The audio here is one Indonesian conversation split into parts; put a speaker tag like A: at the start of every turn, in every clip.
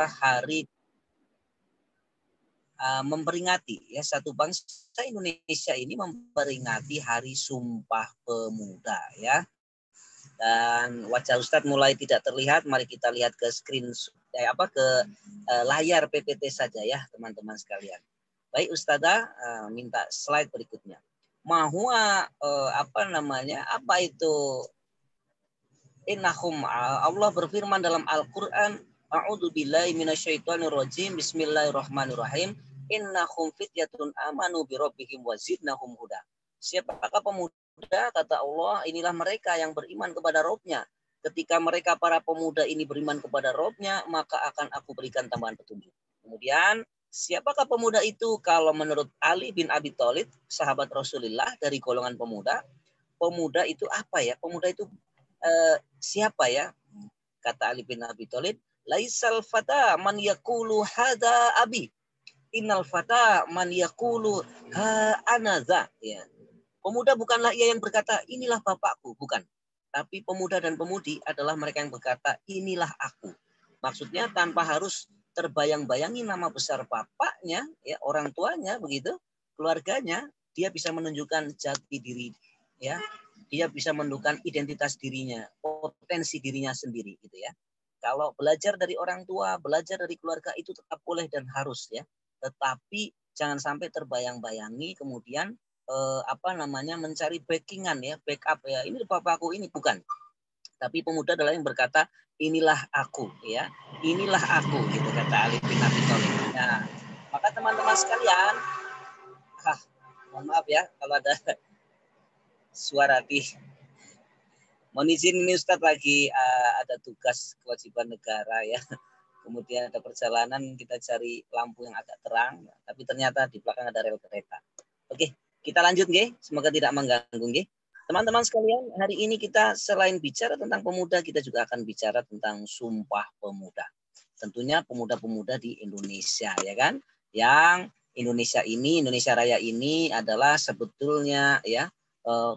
A: hari memperingati ya, satu bangsa Indonesia ini memperingati Hari Sumpah Pemuda ya. Dan wajah Ustadz mulai tidak terlihat. Mari kita lihat ke screen layar PPT saja ya teman-teman sekalian. Baik Ustazah, minta slide berikutnya. Apa itu innahum, Allah berfirman dalam Al-Qur'an, a'udzubillahi minasyaitonirrajim, bismillahirrahmanirrahim, innahum fityatun amanu birabbihim wa zidnahum huda. Siapakah pemuda? Kata Allah, inilah mereka yang beriman kepada Rabb-Nya. Ketika mereka para pemuda ini beriman kepada Rabb-Nya, maka akan aku berikan tambahan petunjuk. Kemudian, siapakah pemuda itu? Kalau menurut Ali bin Abi Thalib, sahabat Rasulullah dari golongan pemuda, pemuda itu apa ya? Pemuda itu siapa ya? Kata Ali bin Abi Thalib, laisal fata man yaqulu hada abi, innal fata man yaqulu ha anaza. Ya. Pemuda bukanlah ia yang berkata inilah bapakku, bukan. Tapi pemuda dan pemudi adalah mereka yang berkata inilah aku. Maksudnya tanpa harus terbayang-bayangi nama besar bapaknya, ya, orang tuanya begitu, keluarganya, dia bisa menunjukkan jati diri, ya. Dia bisa menunjukkan identitas dirinya, potensi dirinya sendiri gitu ya. Kalau belajar dari orang tua, belajar dari keluarga itu tetap boleh dan harus ya. Tetapi jangan sampai terbayang-bayangi kemudian mencari backingan ya, backup ya. Ini bapakku ini bukan. Tapi pemuda adalah yang berkata inilah aku ya. Inilah aku gitu kata Ali bin Abi Thalib. Nah, maka teman-teman sekalian, mohon maaf ya kalau ada suara di. Mohon izin ini Ustadz lagi ada tugas kewajiban negara ya. Kemudian ada perjalanan, kita cari lampu yang agak terang, tapi ternyata di belakang ada rel kereta. Oke, kita lanjut nggih. Semoga tidak mengganggu nggih. Teman-teman sekalian, hari ini kita selain bicara tentang pemuda, kita juga akan bicara tentang Sumpah Pemuda. Tentunya pemuda-pemuda di Indonesia ya kan. Yang Indonesia Raya ini adalah sebetulnya ya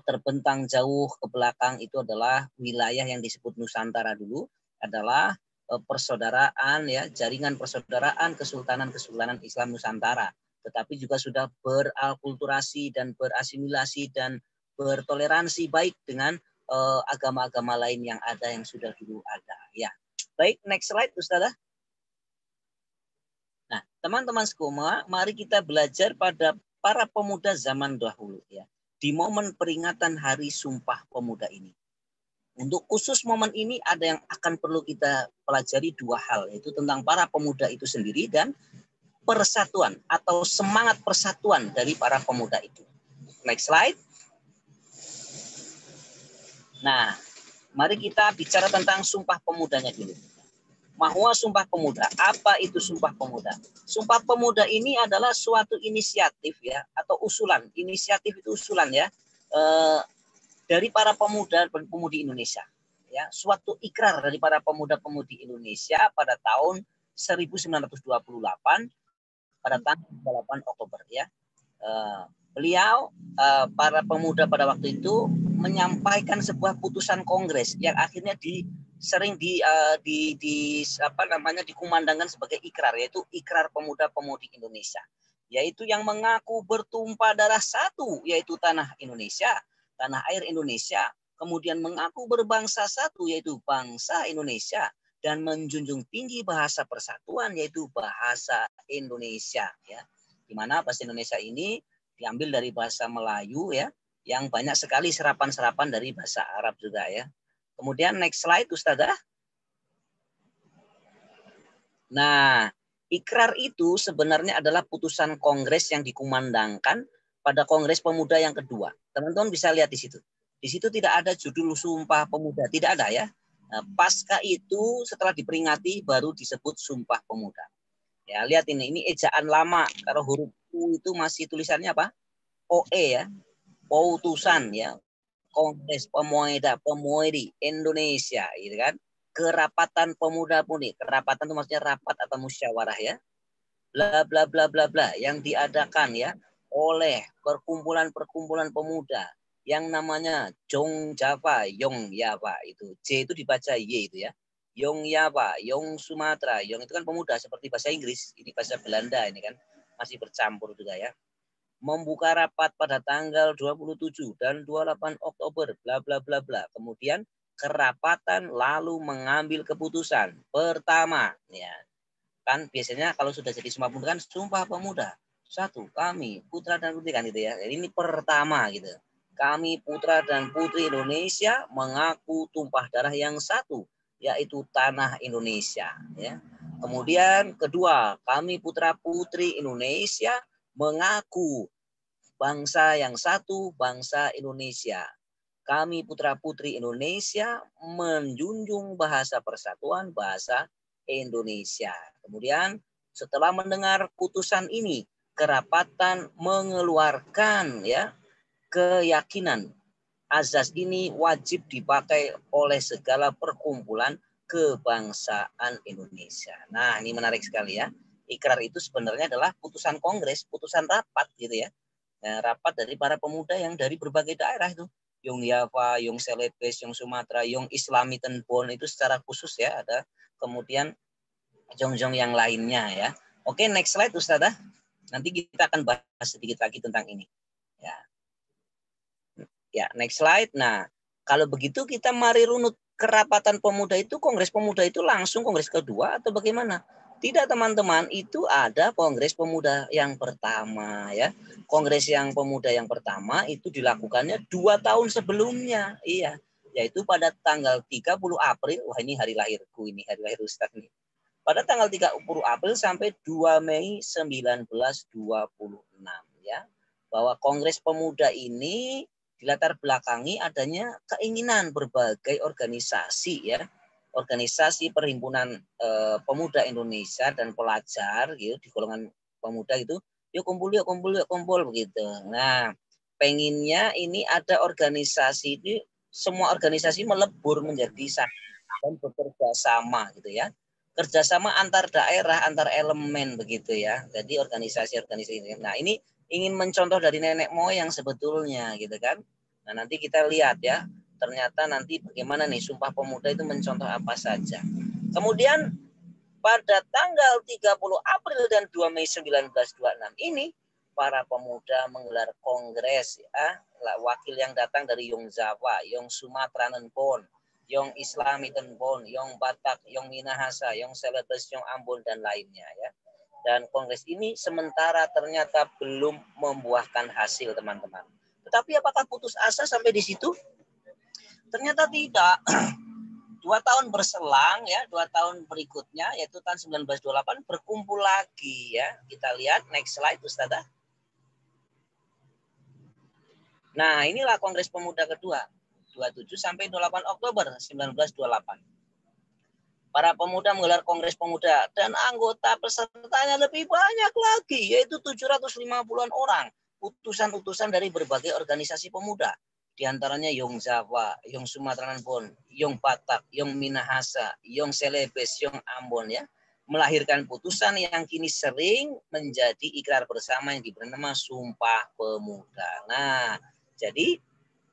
A: terbentang jauh ke belakang itu adalah wilayah yang disebut Nusantara dulu, adalah persaudaraan ya, jaringan persaudaraan Kesultanan Islam Nusantara, tetapi juga sudah beralkulturasi dan berasimilasi dan bertoleransi baik dengan agama-agama lain yang ada, yang sudah dulu ada ya. Baik, next slide Ustazah. Nah, teman-teman sekoma, mari kita belajar pada para pemuda zaman dahulu ya, di momen peringatan Hari Sumpah Pemuda ini. Untuk khusus momen ini ada yang akan perlu kita pelajari dua hal, yaitu tentang para pemuda itu sendiri dan persatuan atau semangat persatuan dari para pemuda itu. Next slide. Nah, mari kita bicara tentang Sumpah Pemudanya dulu. Mahwa Sumpah Pemuda. Apa itu Sumpah Pemuda? Sumpah Pemuda ini adalah suatu inisiatif ya, atau usulan. Inisiatif itu usulan ya, dari para pemuda dan pemudi Indonesia. Ya, suatu ikrar dari para pemuda-pemudi Indonesia pada tahun 1928 pada tanggal 8 Oktober ya. Beliau para pemuda pada waktu itu menyampaikan sebuah putusan kongres yang akhirnya dikumandangkan sebagai ikrar, yaitu Ikrar Pemuda-Pemudi Indonesia, yaitu yang mengaku bertumpah darah satu, yaitu tanah Indonesia, tanah air Indonesia, kemudian mengaku berbangsa satu, yaitu bangsa Indonesia, dan menjunjung tinggi bahasa persatuan, yaitu bahasa Indonesia ya. Di mana bahasa Indonesia ini diambil dari bahasa Melayu ya, yang banyak sekali serapan-serapan dari bahasa Arab juga ya. Kemudian next slide Ustazah. Nah, ikrar itu sebenarnya adalah putusan kongres yang dikumandangkan pada Kongres Pemuda yang kedua. Teman-teman bisa lihat di situ. Di situ tidak ada judul Sumpah Pemuda, tidak ada ya. Nah, pasca itu setelah diperingati baru disebut Sumpah Pemuda. Ya, lihat ini ejaan lama. Kalau huruf U itu masih tulisannya apa? OE ya. Putusan ya. Kongres Pemudi Indonesia gitu kan. Kerapatan Pemuda-Pemudi. Kerapatan itu maksudnya rapat atau musyawarah ya. Bla bla bla bla bla yang diadakan ya oleh perkumpulan pemuda yang namanya Jong Java, Yong Java itu. J itu dibaca Y itu ya. Yong Jawa, Yong Sumatera. Yong itu kan pemuda seperti bahasa Inggris, ini bahasa Belanda ini kan masih bercampur juga ya. Membuka rapat pada tanggal 27 dan 28 Oktober, bla bla bla bla. Kemudian kerapatan lalu mengambil keputusan. Pertama, ya kan biasanya kalau sudah jadi Sumpah Pemuda kan Sumpah Pemuda. Satu, kami putra dan putri kan gitu ya. Jadi ini pertama gitu. Kami putra dan putri Indonesia mengaku tumpah darah yang satu, yaitu tanah Indonesia. Ya. Kemudian kedua, kami putra putri Indonesia mengaku bangsa yang satu, bangsa Indonesia. Kami putra-putri Indonesia menjunjung bahasa persatuan, bahasa Indonesia. Kemudian setelah mendengar putusan ini, kerapatan mengeluarkan ya keyakinan azas ini wajib dipakai oleh segala perkumpulan kebangsaan Indonesia. Nah, ini menarik sekali ya. Ikrar itu sebenarnya adalah putusan kongres, putusan rapat gitu ya. Rapat dari para pemuda yang dari berbagai daerah itu. Yong Java, Yong Celebes, Yong Sumatera, Yong Islami Tenbon itu secara khusus ya ada. Kemudian Jong-jong yang lainnya ya. Oke, next slide Ustazah. Nanti kita akan bahas sedikit lagi tentang ini. Ya. Ya, next slide. Nah, kalau begitu kita mari runut kerapatan pemuda itu, kongres pemuda itu langsung kongres kedua atau bagaimana? Tidak teman-teman, itu ada kongres pemuda yang pertama ya. Kongres yang pemuda yang pertama itu dilakukannya 2 tahun sebelumnya. Iya, yaitu pada tanggal 30 April. Wah, ini hari lahirku ini, hari lahir Ustaz nih. Pada tanggal 30 April sampai 2 Mei 1926 ya. Bahwa kongres pemuda ini dilatar belakangi adanya keinginan berbagai organisasi ya, organisasi perhimpunan pemuda Indonesia dan pelajar gitu di golongan pemuda itu, yuk kumpul begitu. Nah, penginnya ini ada organisasi ini, semua organisasi melebur menjadi satu dan bekerja sama gitu ya. Kerjasama antar daerah, antar elemen begitu ya. Jadi organisasi-organisasi ini. Nah, ini ingin mencontoh dari nenek moyang sebetulnya gitu kan. Nah, nanti kita lihat ya, ternyata nanti bagaimana nih Sumpah Pemuda itu mencontoh apa saja. Kemudian pada tanggal 30 April dan 2 Mei 1926 ini para pemuda menggelar kongres ya, wakil yang datang dari Yong Jawa, Yong Sumatera Nenbon, Yong Islami Tenbon, Yong Batak, Yong Minahasa, Yong Celebes, Yong Ambon dan lainnya ya. Dan kongres ini sementara ternyata belum membuahkan hasil teman-teman. Tetapi apakah putus asa sampai di situ? Ternyata tidak. 2 tahun berselang ya, 2 tahun berikutnya yaitu tahun 1928 berkumpul lagi ya. Kita lihat next slide Ustazah. Nah, inilah Kongres Pemuda kedua, 27 sampai 28 Oktober 1928. Para pemuda menggelar Kongres Pemuda dan anggota pesertanya lebih banyak lagi, yaitu 750-an orang. Utusan-utusan dari berbagai organisasi pemuda. Di antaranya Yong Jawa, Yong Sumatera Nenbon, Yong Batak, Yong Minahasa, Yong Celebes, Yong Ambon ya. Melahirkan putusan yang kini sering menjadi ikrar bersama yang diberi nama Sumpah Pemuda. Nah, jadi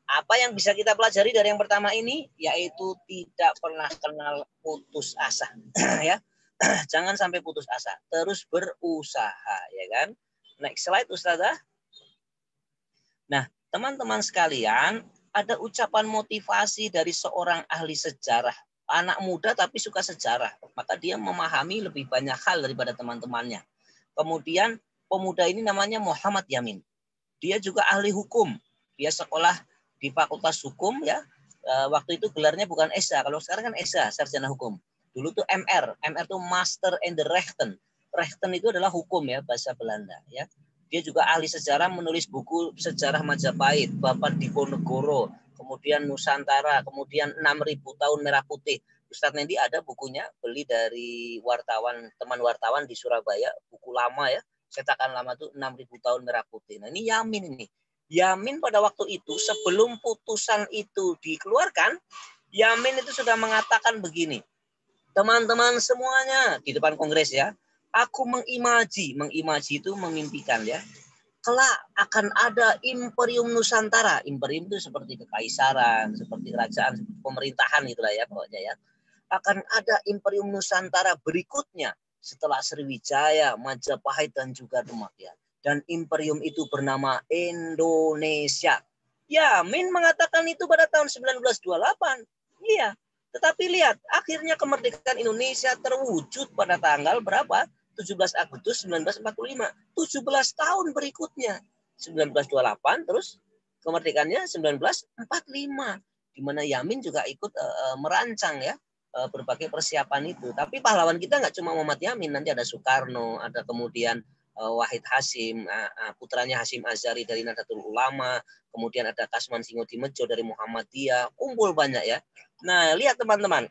A: apa yang bisa kita pelajari dari yang pertama ini yaitu tidak pernah kenal putus asa ya. Jangan sampai putus asa, terus berusaha ya kan. Next slide Ustazah. Nah, teman-teman sekalian, ada ucapan motivasi dari seorang ahli sejarah, anak muda tapi suka sejarah, maka dia memahami lebih banyak hal daripada teman-temannya. Kemudian pemuda ini namanya Muhammad Yamin. Dia juga ahli hukum. Dia sekolah di Fakultas Hukum ya. Waktu itu gelarnya bukan ESA, kalau sekarang kan ESA, sarjana hukum. Dulu tuh MR itu Master in the Rechten. Rechten itu adalah hukum ya, bahasa Belanda ya. Dia juga ahli sejarah, menulis buku sejarah Majapahit, Bapak Diponegoro, kemudian Nusantara, kemudian 6.000 tahun merah putih. Ustadz Nendi ada bukunya, beli dari wartawan, teman wartawan di Surabaya, buku lama ya, cetakan lama tuh 6.000 tahun merah putih. Nah, ini Yamin ini. Yamin pada waktu itu sebelum putusan itu dikeluarkan, Yamin itu sudah mengatakan begini, teman-teman semuanya di depan kongres ya, aku mengimaji itu memimpikan ya, kelak akan ada Imperium Nusantara. Imperium itu seperti kekaisaran, seperti kerajaan, seperti pemerintahan itulah ya pokoknya ya. akan ada Imperium Nusantara berikutnya setelah Sriwijaya, Majapahit, dan juga Demak ya. Dan imperium itu bernama Indonesia. Ya, Min mengatakan itu pada tahun 1928. Iya, tetapi lihat, akhirnya kemerdekaan Indonesia terwujud pada tanggal berapa? 17 Agustus 1945. 17 tahun berikutnya. 1928 terus kemerdekaannya 1945. Di mana Yamin juga ikut merancang ya berbagai persiapan itu. Tapi pahlawan kita nggak cuma Muhammad Yamin, nanti ada Soekarno, ada kemudian Wahid Hasyim, putranya Hasyim Azhari dari Nahdlatul Ulama, kemudian ada Kasman Singodimedjo dari Muhammadiyah, kumpul banyak ya. Nah, lihat teman-teman.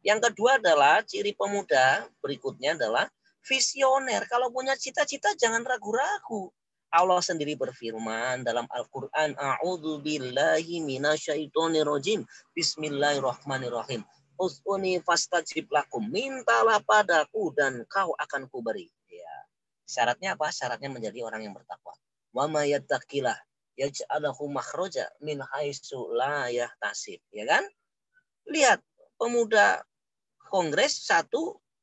A: Yang kedua adalah ciri pemuda berikutnya adalah visioner. Kalau punya cita-cita jangan ragu-ragu. Allah sendiri berfirman dalam Al-Quran, A'udzu billahi minasyaitonir rajim. Bismillahirrahmanirrahim. Us'uni fastajib lakum. Mintalah padaku dan kau akan kuberi. Ya. Syaratnya apa? Syaratnya menjadi orang yang bertakwa. Wa may yattaqillah yaj'alhu makhraja min haitsu la yahtasib. Ya kan? Lihat, pemuda Kongres 1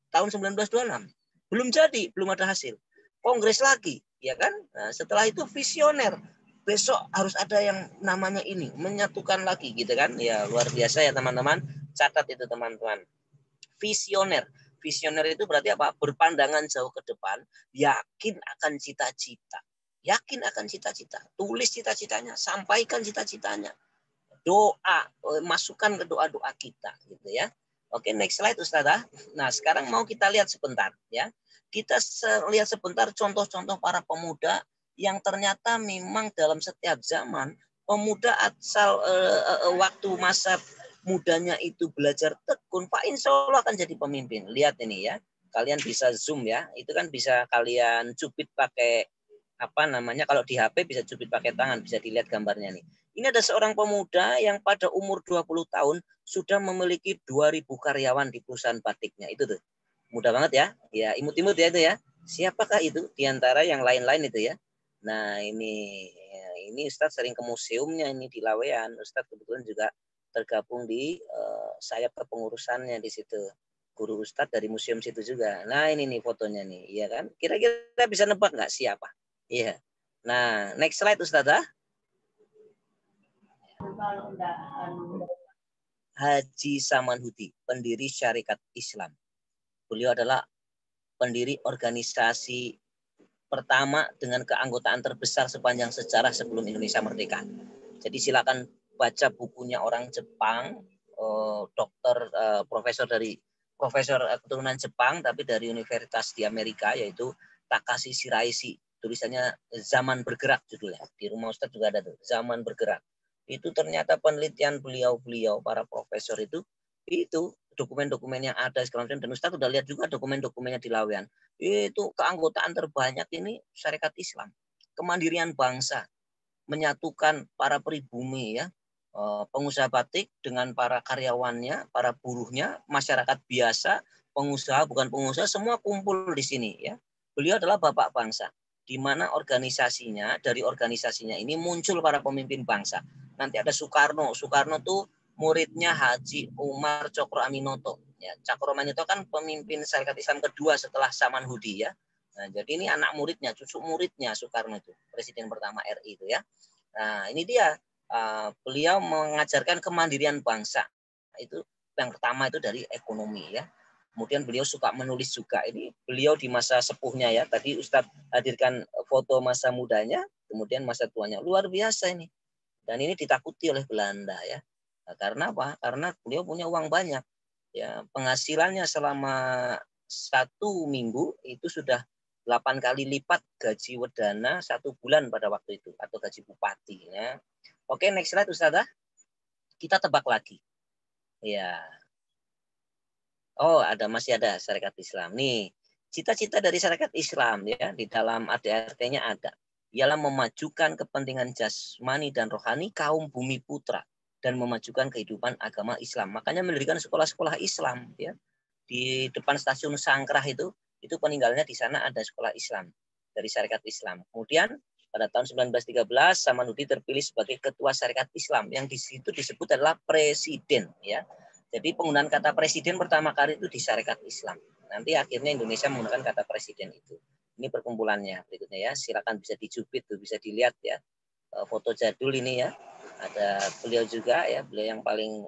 A: tahun 1926. Belum jadi, belum ada hasil. Kongres lagi, ya kan? Nah, setelah itu visioner. Besok harus ada yang namanya ini, menyatukan lagi gitu kan. Ya, luar biasa ya teman-teman. Catat itu teman-teman. Visioner. Visioner itu berarti apa? Berpandangan jauh ke depan, yakin akan cita-cita. Yakin akan cita-cita. Tulis cita-citanya, sampaikan cita-citanya. Doa, masukkan ke doa-doa kita gitu ya. Oke, next slide Ustazah. Nah, sekarang mau kita lihat sebentar ya. Kita lihat sebentar contoh-contoh para pemuda yang ternyata memang dalam setiap zaman pemuda asal waktu masa mudanya itu belajar tekun, Pak insya Allah akan jadi pemimpin. Lihat ini ya. Kalian bisa zoom ya. Itu kan bisa kalian cubit pakai apa namanya, kalau di HP bisa cubit pakai tangan, bisa dilihat gambarnya nih. Ini ada seorang pemuda yang pada umur 20 tahun sudah memiliki 2.000 karyawan di perusahaan batiknya. Itu tuh. Mudah banget ya. Ya, imut-imut ya itu ya. Siapakah itu di antara yang lain-lain itu ya? Nah, ini Ustadz sering ke museumnya ini di Lawean. Ustadz kebetulan juga tergabung di sayap kepengurusannya di situ. Guru Ustadz dari museum situ juga. Nah, ini nih fotonya nih, iya kan? Kira-kira bisa nebak nggak siapa? Iya. Nah, next slide Ustazah. Haji Samanhudi, pendiri Syarikat Islam. Beliau adalah pendiri organisasi pertama dengan keanggotaan terbesar sepanjang sejarah sebelum Indonesia merdeka. Jadi silakan baca bukunya orang Jepang, dokter, profesor keturunan Jepang tapi dari universitas di Amerika, yaitu Takashi Shiraishi. Tulisannya Zaman Bergerak judulnya. Di rumah Ustadz juga ada tuh, Zaman Bergerak. Itu ternyata penelitian beliau para profesor itu dokumen-dokumen yang ada segala macam, dan Ustadz udah lihat juga dokumen-dokumennya di Lawean. Itu keanggotaan terbanyak ini Syarikat Islam. Kemandirian bangsa, menyatukan para pribumi ya, pengusaha batik dengan para karyawannya, para buruhnya, masyarakat biasa, pengusaha bukan pengusaha, semua kumpul di sini ya. Beliau adalah bapak bangsa, di mana dari organisasinya ini muncul para pemimpin bangsa. Nanti ada Soekarno tuh muridnya Haji Umar Cokro Aminoto. Ya, Cokro Aminoto kan pemimpin Syarikat Islam kedua setelah Samanhudi ya. Nah, jadi ini anak muridnya, cucu muridnya Soekarno itu, presiden pertama RI itu ya. Nah, ini dia beliau mengajarkan kemandirian bangsa. Itu yang pertama itu dari ekonomi ya. Kemudian beliau suka menulis juga. Ini beliau di masa sepuhnya ya. Tadi Ustadz hadirkan foto masa mudanya, kemudian masa tuanya. Luar biasa ini. Dan ini ditakuti oleh Belanda ya. Nah, karena apa? Karena beliau punya uang banyak. Ya, penghasilannya selama 1 minggu itu sudah 8 kali lipat gaji wedana 1 bulan pada waktu itu, atau gaji bupati ya. Oke, next slide Ustazah. Kita tebak lagi. Ya. Oh, masih ada Syarikat Islam. Nih, cita-cita dari Syarikat Islam ya, di dalam ADRT-nya ada. Ialah memajukan kepentingan jasmani dan rohani kaum bumi putra dan memajukan kehidupan agama Islam. Makanya mendirikan sekolah-sekolah Islam ya. Di depan stasiun Sangkrah itu peninggalannya di sana ada sekolah Islam dari Syarikat Islam. Kemudian pada tahun 1913 Samanhudi terpilih sebagai ketua Syarikat Islam, yang di situ disebut adalah presiden ya. Jadi penggunaan kata presiden pertama kali itu di Syarikat Islam. Nanti akhirnya Indonesia menggunakan kata presiden itu. Ini perkumpulannya berikutnya ya. Silakan bisa dijubit tuh, bisa dilihat ya. Foto jadul ini ya. Ada beliau juga ya, beliau yang paling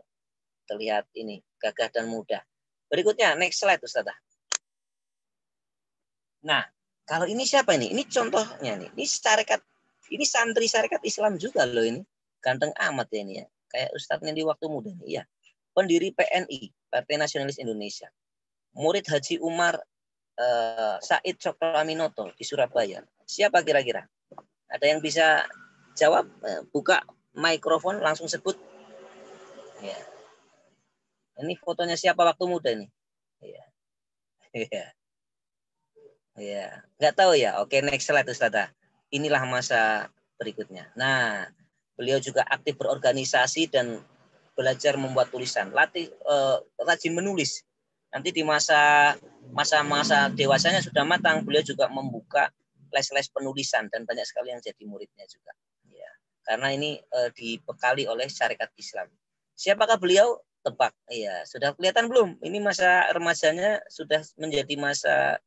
A: terlihat ini gagah dan muda. Berikutnya next slide Ustazah. Nah, kalau ini siapa ini? Ini contohnya nih. Ini syarikat, ini santri Syarikat Islam juga loh ini. Ganteng amat ya ini ya. Kayak Ustadznya di waktu muda nih. Iya. Pendiri PNI, Partai Nasionalis Indonesia. Murid Haji Umar Said Cokroaminoto di Surabaya. Siapa kira-kira? Ada yang bisa jawab? Buka mikrofon langsung sebut. Ya. Ini fotonya siapa waktu muda ini? Iya. Iya. Iya. Nggak tahu ya? Oke, next slide Ustazah. Inilah masa berikutnya. Nah, beliau juga aktif berorganisasi dan belajar membuat tulisan, rajin menulis. Nanti di masa dewasanya sudah matang, beliau juga membuka les-les penulisan dan banyak sekali yang jadi muridnya juga. Ya, karena ini dibekali oleh Syarikat Islam. Siapakah beliau? Tebak. Iya, sudah kelihatan belum? Ini masa remajanya sudah menjadi masa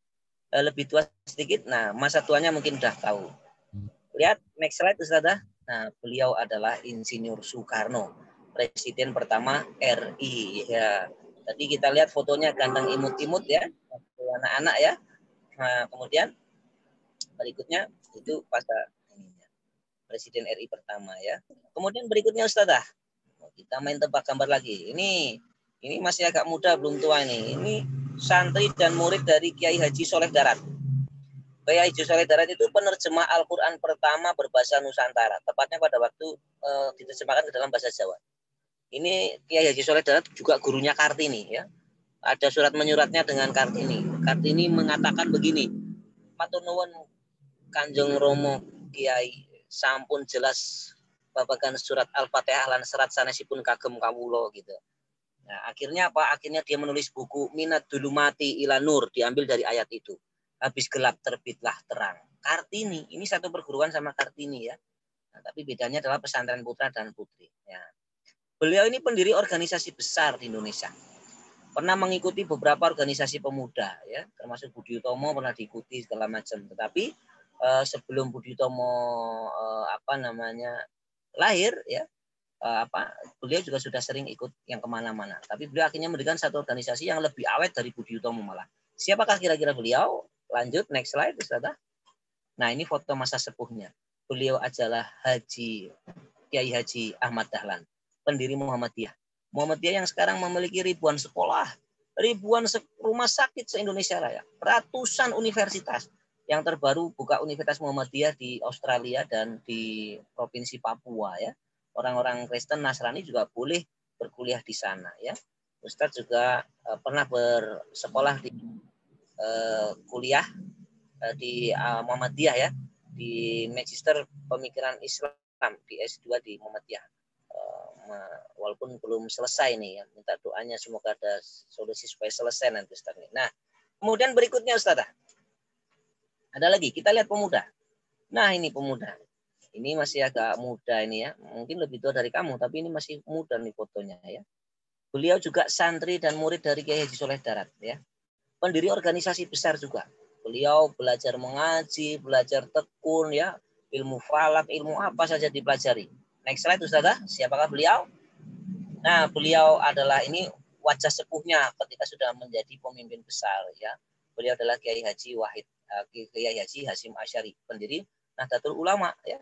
A: lebih tua sedikit. Nah, masa tuanya mungkin sudah tahu. Lihat next slide Ustazah. Nah, beliau adalah Insinyur Soekarno. Presiden pertama RI ya. Tadi kita lihat fotonya ganteng imut-imut ya, anak-anak ya. Nah, kemudian berikutnya itu pasal Presiden RI pertama ya. Kemudian berikutnya Ustazah. Kita main tebak gambar lagi. Ini masih agak muda belum tua ini. Ini santri dan murid dari Kiai Haji Soleh Darat. Kiai Haji Soleh Darat itu penerjemah Al-Quran pertama berbahasa Nusantara. Tepatnya pada waktu diterjemahkan ke dalam bahasa Jawa. Ini Kiai Haji Soleh Darat juga gurunya Kartini ya. Ada surat menyuratnya dengan Kartini. Kartini mengatakan begini, matur nuwun Kanjeng Romo Kiai sampun jelas babagan surat Al-Fatihah lan serat sanesipun kagem kawula gitu. Nah, akhirnya apa? Akhirnya dia menulis buku Minat Dulumati ila Nur, diambil dari ayat itu. Habis gelap terbitlah terang. Kartini, ini satu perguruan sama Kartini ya. Nah, tapi bedanya adalah pesantren putra dan putri ya. Beliau ini pendiri organisasi besar di Indonesia. Pernah mengikuti beberapa organisasi pemuda, ya, termasuk Budi Utomo pernah diikuti segala macam. Tetapi sebelum Budi Utomo lahir, ya, beliau juga sudah sering ikut yang kemana-mana. Tapi beliau akhirnya mendirikan satu organisasi yang lebih awet dari Budi Utomo malah. Siapakah kira-kira beliau? Lanjut, next slide, Ustazah. Nah, ini foto masa sepuhnya. Beliau adalah Kiai Haji Ahmad Dahlan, pendiri Muhammadiyah. Muhammadiyah yang sekarang memiliki ribuan sekolah, ribuan rumah sakit se-Indonesia Raya, ratusan universitas. Yang terbaru buka Universitas Muhammadiyah di Australia dan di Provinsi Papua ya. Orang-orang Kristen Nasrani juga boleh berkuliah di sana ya. Ustadz juga pernah bersekolah di kuliah di Muhammadiyah ya, di Magister Pemikiran Islam di S2 di Muhammadiyah. Walaupun belum selesai nih ya, minta doanya semoga ada solusi supaya selesai nanti Ustaz. Nah, kemudian berikutnya Ustazah. Ada lagi, kita lihat pemuda. Nah, ini pemuda. Ini masih agak muda ini ya. Mungkin lebih tua dari kamu, tapi ini masih muda nih fotonya ya. Beliau juga santri dan murid dari Kiai Haji Soleh Darat ya. Pendiri organisasi besar juga. Beliau belajar mengaji, belajar tekun ya, ilmu falak, ilmu apa saja dipelajari. Next slide Ustazah, siapakah beliau? Nah, beliau adalah ini wajah sepuhnya ketika sudah menjadi pemimpin besar ya. Beliau adalah Kiai Haji Kiai Haji Hasyim Asy'ari, pendiri Nahdlatul Ulama ya.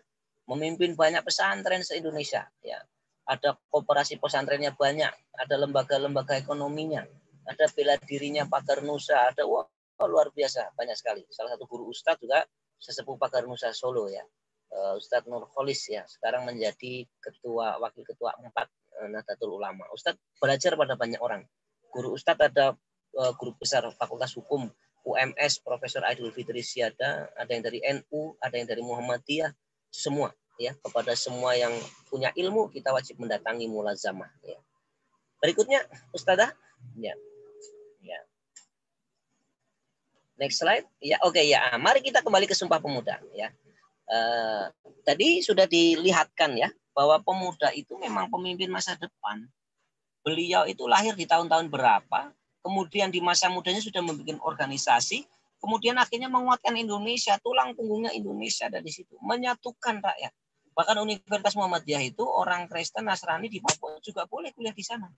A: Memimpin banyak pesantren se-Indonesia ya. Ada koperasi pesantrennya banyak, ada lembaga-lembaga ekonominya, ada bela dirinya Pagar Nusa, ada luar biasa banyak sekali. Salah satu guru Ustadz juga sesepuh Pagar Nusa Solo ya. Ustadz Nur Kholis ya, sekarang menjadi wakil ketua 4 Nahdlatul Ulama. Ustadz belajar pada banyak orang. Guru Ustadz ada guru besar Fakultas Hukum UMS Profesor Aidul Fitri Siada, ada yang dari NU, ada yang dari Muhammadiyah, semua ya. Kepada semua yang punya ilmu kita wajib mendatangi mulazamah ya. Berikutnya Ustazah ya. Ya. Next slide. Ya, oke ya. Mari kita kembali ke Sumpah Pemuda ya. Tadi sudah dilihatkan ya bahwa pemuda itu memang pemimpin masa depan. Beliau itu lahir di tahun-tahun berapa, kemudian di masa mudanya sudah membuat organisasi, kemudian akhirnya menguatkan Indonesia, tulang punggungnya Indonesia dari situ, menyatukan rakyat. Bahkan Universitas Muhammadiyah itu orang Kristen Nasrani di Papua juga boleh kuliah di sana.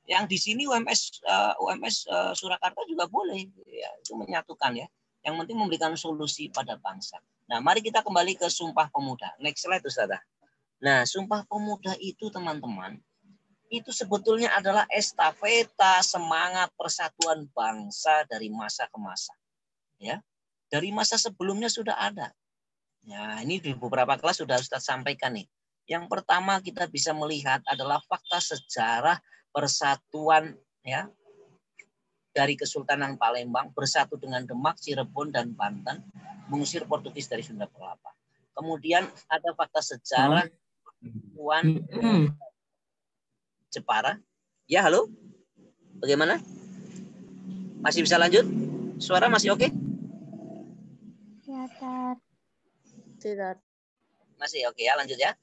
A: Yang di sini UMS Surakarta juga boleh, ya, itu menyatukan ya. Yang penting memberikan solusi pada bangsa. Nah, mari kita kembali ke Sumpah Pemuda. Next slide, Ustazah. Nah, Sumpah Pemuda itu teman-teman, itu sebetulnya adalah estafeta semangat persatuan bangsa dari masa ke masa. Ya, dari masa sebelumnya sudah ada. Ya, ini di beberapa kelas sudah Ustaz sampaikan nih. Yang pertama kita bisa melihat adalah fakta sejarah persatuan ya dari Kesultanan Palembang bersatu dengan Demak, Cirebon, dan Banten mengusir Portugis dari Sunda Kelapa. Kemudian ada fakta sejarah persatuan Jepara. Ya, halo? Bagaimana? Masih bisa lanjut? Suara masih oke?
B: Ya, Tar.
C: Tidak.
A: Masih oke ya, lanjut ya.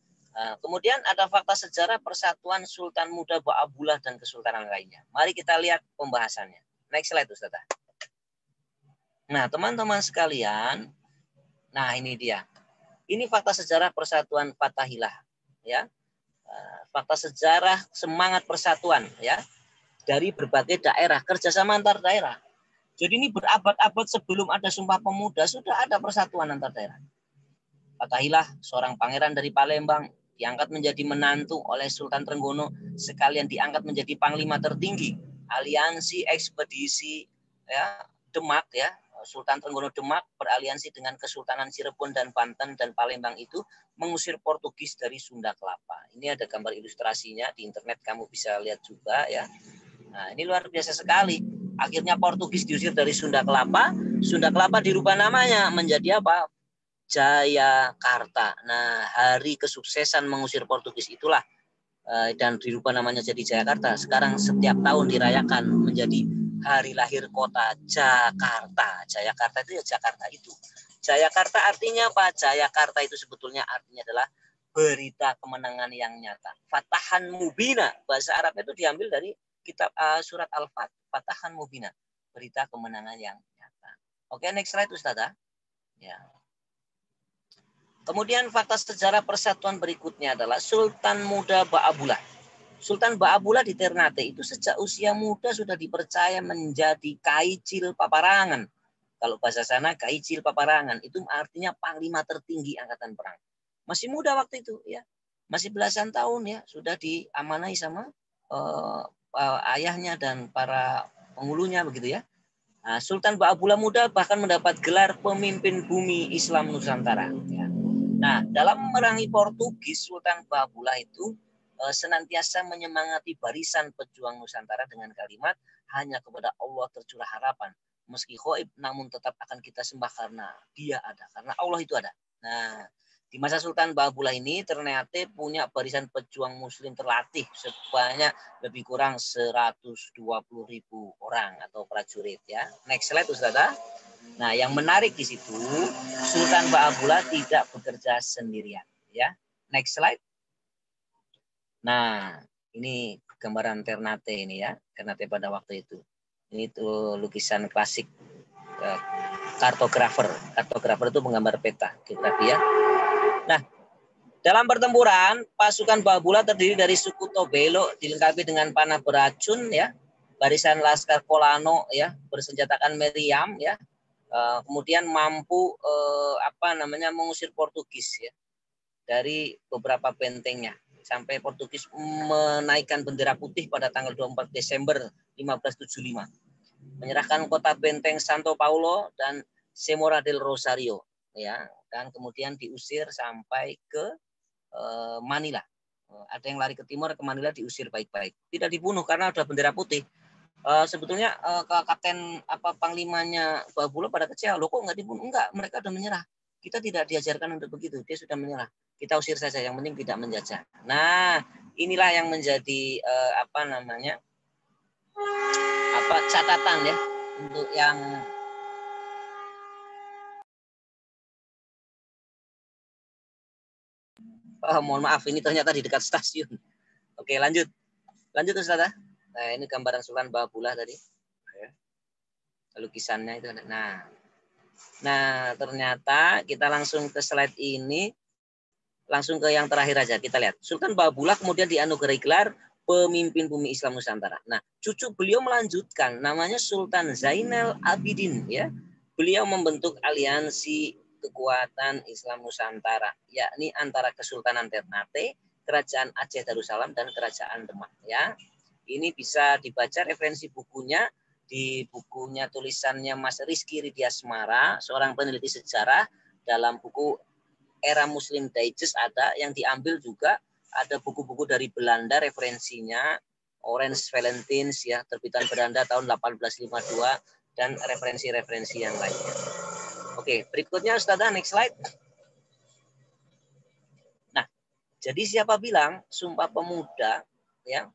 A: Kemudian ada fakta sejarah persatuan Sultan Muda Ba'abullah dan kesultanan lainnya. Mari kita lihat pembahasannya. Next slide, Ustazah. Nah, teman-teman sekalian, nah ini dia. Ini fakta sejarah persatuan Fathahilah, ya. Fakta sejarah semangat persatuan, ya, dari berbagai daerah, kerjasama antar daerah. Jadi ini berabad-abad sebelum ada Sumpah Pemuda sudah ada persatuan antar daerah. Fathahilah, seorang pangeran dari Palembang, diangkat menjadi menantu oleh Sultan Trenggono, sekalian diangkat menjadi panglima tertinggi aliansi ekspedisi ya Demak ya. Sultan Trenggono Demak beraliansi dengan Kesultanan Cirebon dan Banten dan Palembang itu mengusir Portugis dari Sunda Kelapa. Ini ada gambar ilustrasinya di internet, kamu bisa lihat juga ya. Nah, ini luar biasa sekali. Akhirnya Portugis diusir dari Sunda Kelapa. Sunda Kelapa dirubah namanya menjadi apa? Jayakarta. Nah, hari kesuksesan mengusir Portugis itulah dan dirubah namanya jadi Jayakarta. Sekarang setiap tahun dirayakan menjadi hari lahir kota Jakarta. Jayakarta itu ya Jakarta itu. Jayakarta artinya apa? Jayakarta itu sebetulnya artinya adalah berita kemenangan yang nyata. Fatahan mubina. Bahasa Arab itu diambil dari kitab surat Al-Fat. Fatahan mubina. Berita kemenangan yang nyata. Oke, next slide Ustazah. Ya. Kemudian fakta sejarah persatuan berikutnya adalah Sultan Muda Ba'abullah. Sultan Ba'abullah di Ternate itu sejak usia muda sudah dipercaya menjadi kaicil paparangan. Kalau bahasa sana kaicil paparangan itu artinya panglima tertinggi angkatan perang. Masih muda waktu itu ya. Masih belasan tahun ya sudah diamanai sama ayahnya dan para penghulunya begitu ya. Nah, Sultan Ba'abullah muda bahkan mendapat gelar pemimpin bumi Islam Nusantara ya. Nah, dalam memerangi Portugis, Sultan Ba'abullah itu senantiasa menyemangati barisan pejuang Nusantara dengan kalimat hanya kepada Allah tercurah harapan. Meski khaib, namun tetap akan kita sembah karena Dia ada, karena Allah itu ada. Nah, di masa Sultan Ba'abullah ini Ternate punya barisan pejuang Muslim terlatih sebanyak lebih kurang 120.000 orang atau prajurit ya. Next slide, Ustazah. Nah, yang menarik di situ Sultan Ba'abullah tidak bekerja sendirian, ya. Next slide. Nah, ini gambaran Ternate ini ya, Ternate pada waktu itu. Ini tuh lukisan klasik kartografer. Kartografer itu penggambar peta, geografi ya. Nah, dalam pertempuran pasukan Ba'abullah terdiri dari suku Tobelo dilengkapi dengan panah beracun ya, barisan laskar Kolano ya, bersenjatakan meriam ya. Kemudian mampu mengusir Portugis ya dari beberapa bentengnya sampai Portugis menaikkan bendera putih pada tanggal 24 Desember 1575, menyerahkan kota benteng Santo Paulo dan Semora del Rosario ya, dan kemudian diusir sampai ke Manila. Ada yang lari ke timur, ke Manila diusir baik-baik, tidak dibunuh karena ada bendera putih. Sebetulnya kapten panglimanya Ba'abullah pada kecewa, loh kok nggak dibunuh? Enggak, mereka sudah menyerah. Kita tidak diajarkan untuk begitu, dia sudah menyerah. Kita usir saja, yang penting tidak menjajah. Nah, inilah yang menjadi catatan ya untuk yang mohon maaf ini ternyata di dekat stasiun. Oke, lanjut. Lanjut Ustaz. Nah, ini gambaran Sultan Bahabullah tadi. Lukisannya itu. Nah, ternyata kita langsung ke slide ini. Langsung ke yang terakhir aja. Kita lihat. Sultan Bahabullah kemudian dianugerahi gelar pemimpin bumi Islam Nusantara. Nah, cucu beliau melanjutkan. Namanya Sultan Zainal Abidin. Ya, beliau membentuk aliansi kekuatan Islam Nusantara, yakni antara Kesultanan Ternate, Kerajaan Aceh Darussalam, dan Kerajaan Demak. Ya, ini bisa dibaca referensi bukunya di bukunya tulisannya Mas Rizky Ridiasmara, seorang peneliti sejarah, dalam buku Era Muslim Digest ada, yang diambil juga ada buku-buku dari Belanda referensinya, Orange Valentines ya, terbitan Belanda tahun 1852, dan referensi-referensi yang lainnya. Oke, berikutnya Ustazah, next slide. Nah, jadi siapa bilang Sumpah Pemuda ya,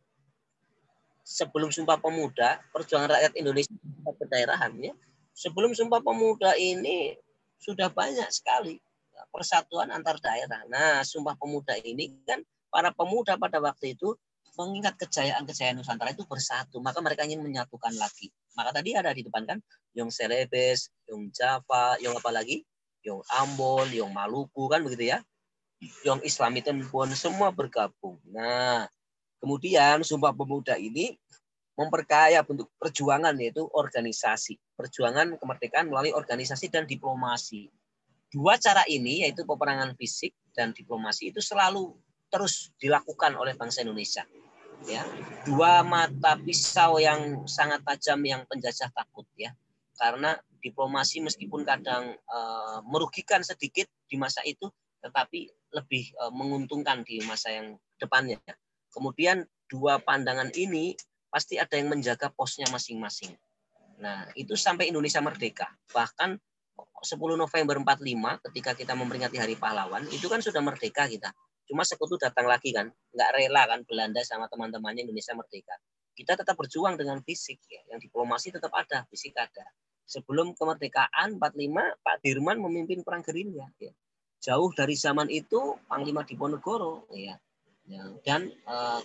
A: sebelum Sumpah Pemuda, perjuangan rakyat Indonesia kedaerahan ya, sebelum Sumpah Pemuda ini sudah banyak sekali persatuan antar daerah. Nah, Sumpah Pemuda ini kan para pemuda pada waktu itu mengingat kejayaan-kejayaan Nusantara itu bersatu, maka mereka ingin menyatukan lagi. Maka tadi ada di depan kan, Yung Celebes, Yung Java, Yung apa lagi? Yung Ambon, Yung Maluku kan begitu ya. Yung Islami pun semua bergabung. Nah, kemudian Sumpah Pemuda ini memperkaya bentuk perjuangan, yaitu organisasi. Perjuangan kemerdekaan melalui organisasi dan diplomasi. Dua cara ini, yaitu peperangan fisik dan diplomasi, itu selalu terus dilakukan oleh bangsa Indonesia. Ya, dua mata pisau yang sangat tajam yang penjajah takut ya. Karena diplomasi meskipun kadang merugikan sedikit di masa itu, tetapi lebih menguntungkan di masa yang depannya. Kemudian dua pandangan ini pasti ada yang menjaga posnya masing-masing. Nah, itu sampai Indonesia merdeka. Bahkan 10 November 45 ketika kita memperingati Hari Pahlawan, itu kan sudah merdeka kita. Cuma sekutu datang lagi kan, nggak rela kan Belanda sama teman-temannya Indonesia merdeka. Kita tetap berjuang dengan fisik ya, yang diplomasi tetap ada, fisik ada. Sebelum kemerdekaan 45, Pak Dirman memimpin perang gerilya ya. Jauh dari zaman itu Panglima Diponegoro ya. Dan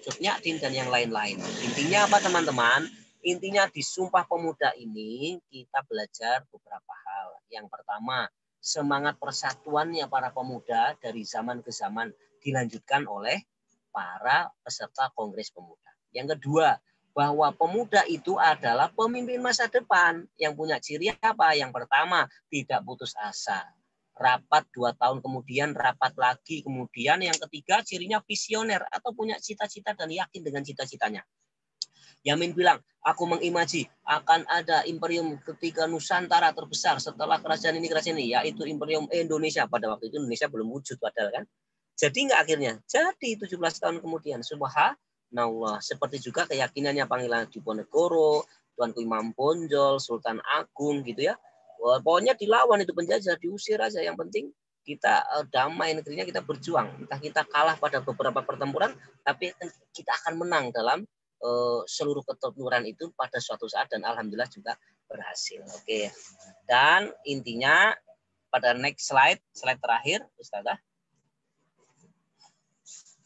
A: Cut Nyak dan yang lain-lain. Intinya apa teman-teman? Intinya di Sumpah Pemuda ini kita belajar beberapa hal. Yang pertama, semangat persatuannya para pemuda dari zaman ke zaman dilanjutkan oleh para peserta Kongres Pemuda. Yang kedua, bahwa pemuda itu adalah pemimpin masa depan yang punya ciri apa? Yang pertama, tidak putus asa. Rapat 2 tahun kemudian, rapat lagi. Kemudian yang ketiga, cirinya visioner atau punya cita-cita dan yakin dengan cita-citanya. Yamin bilang, aku mengimaji akan ada imperium ketiga Nusantara terbesar setelah kerajaan ini, yaitu Imperium Indonesia. Pada waktu itu Indonesia belum wujud padahal kan. Jadi nggak akhirnya? Jadi 17 tahun kemudian. Subhanallah. Seperti juga keyakinannya Pangeran Diponegoro, Tuanku Imam Bonjol, Sultan Agung gitu ya. Pokoknya dilawan itu penjajah, diusir aja. Yang penting kita damai negerinya, kita berjuang. Entah kita kalah pada beberapa pertempuran, tapi kita akan menang dalam seluruh ketempuran itu pada suatu saat, dan alhamdulillah juga berhasil. Oke. Dan intinya pada next slide terakhir Ustazah.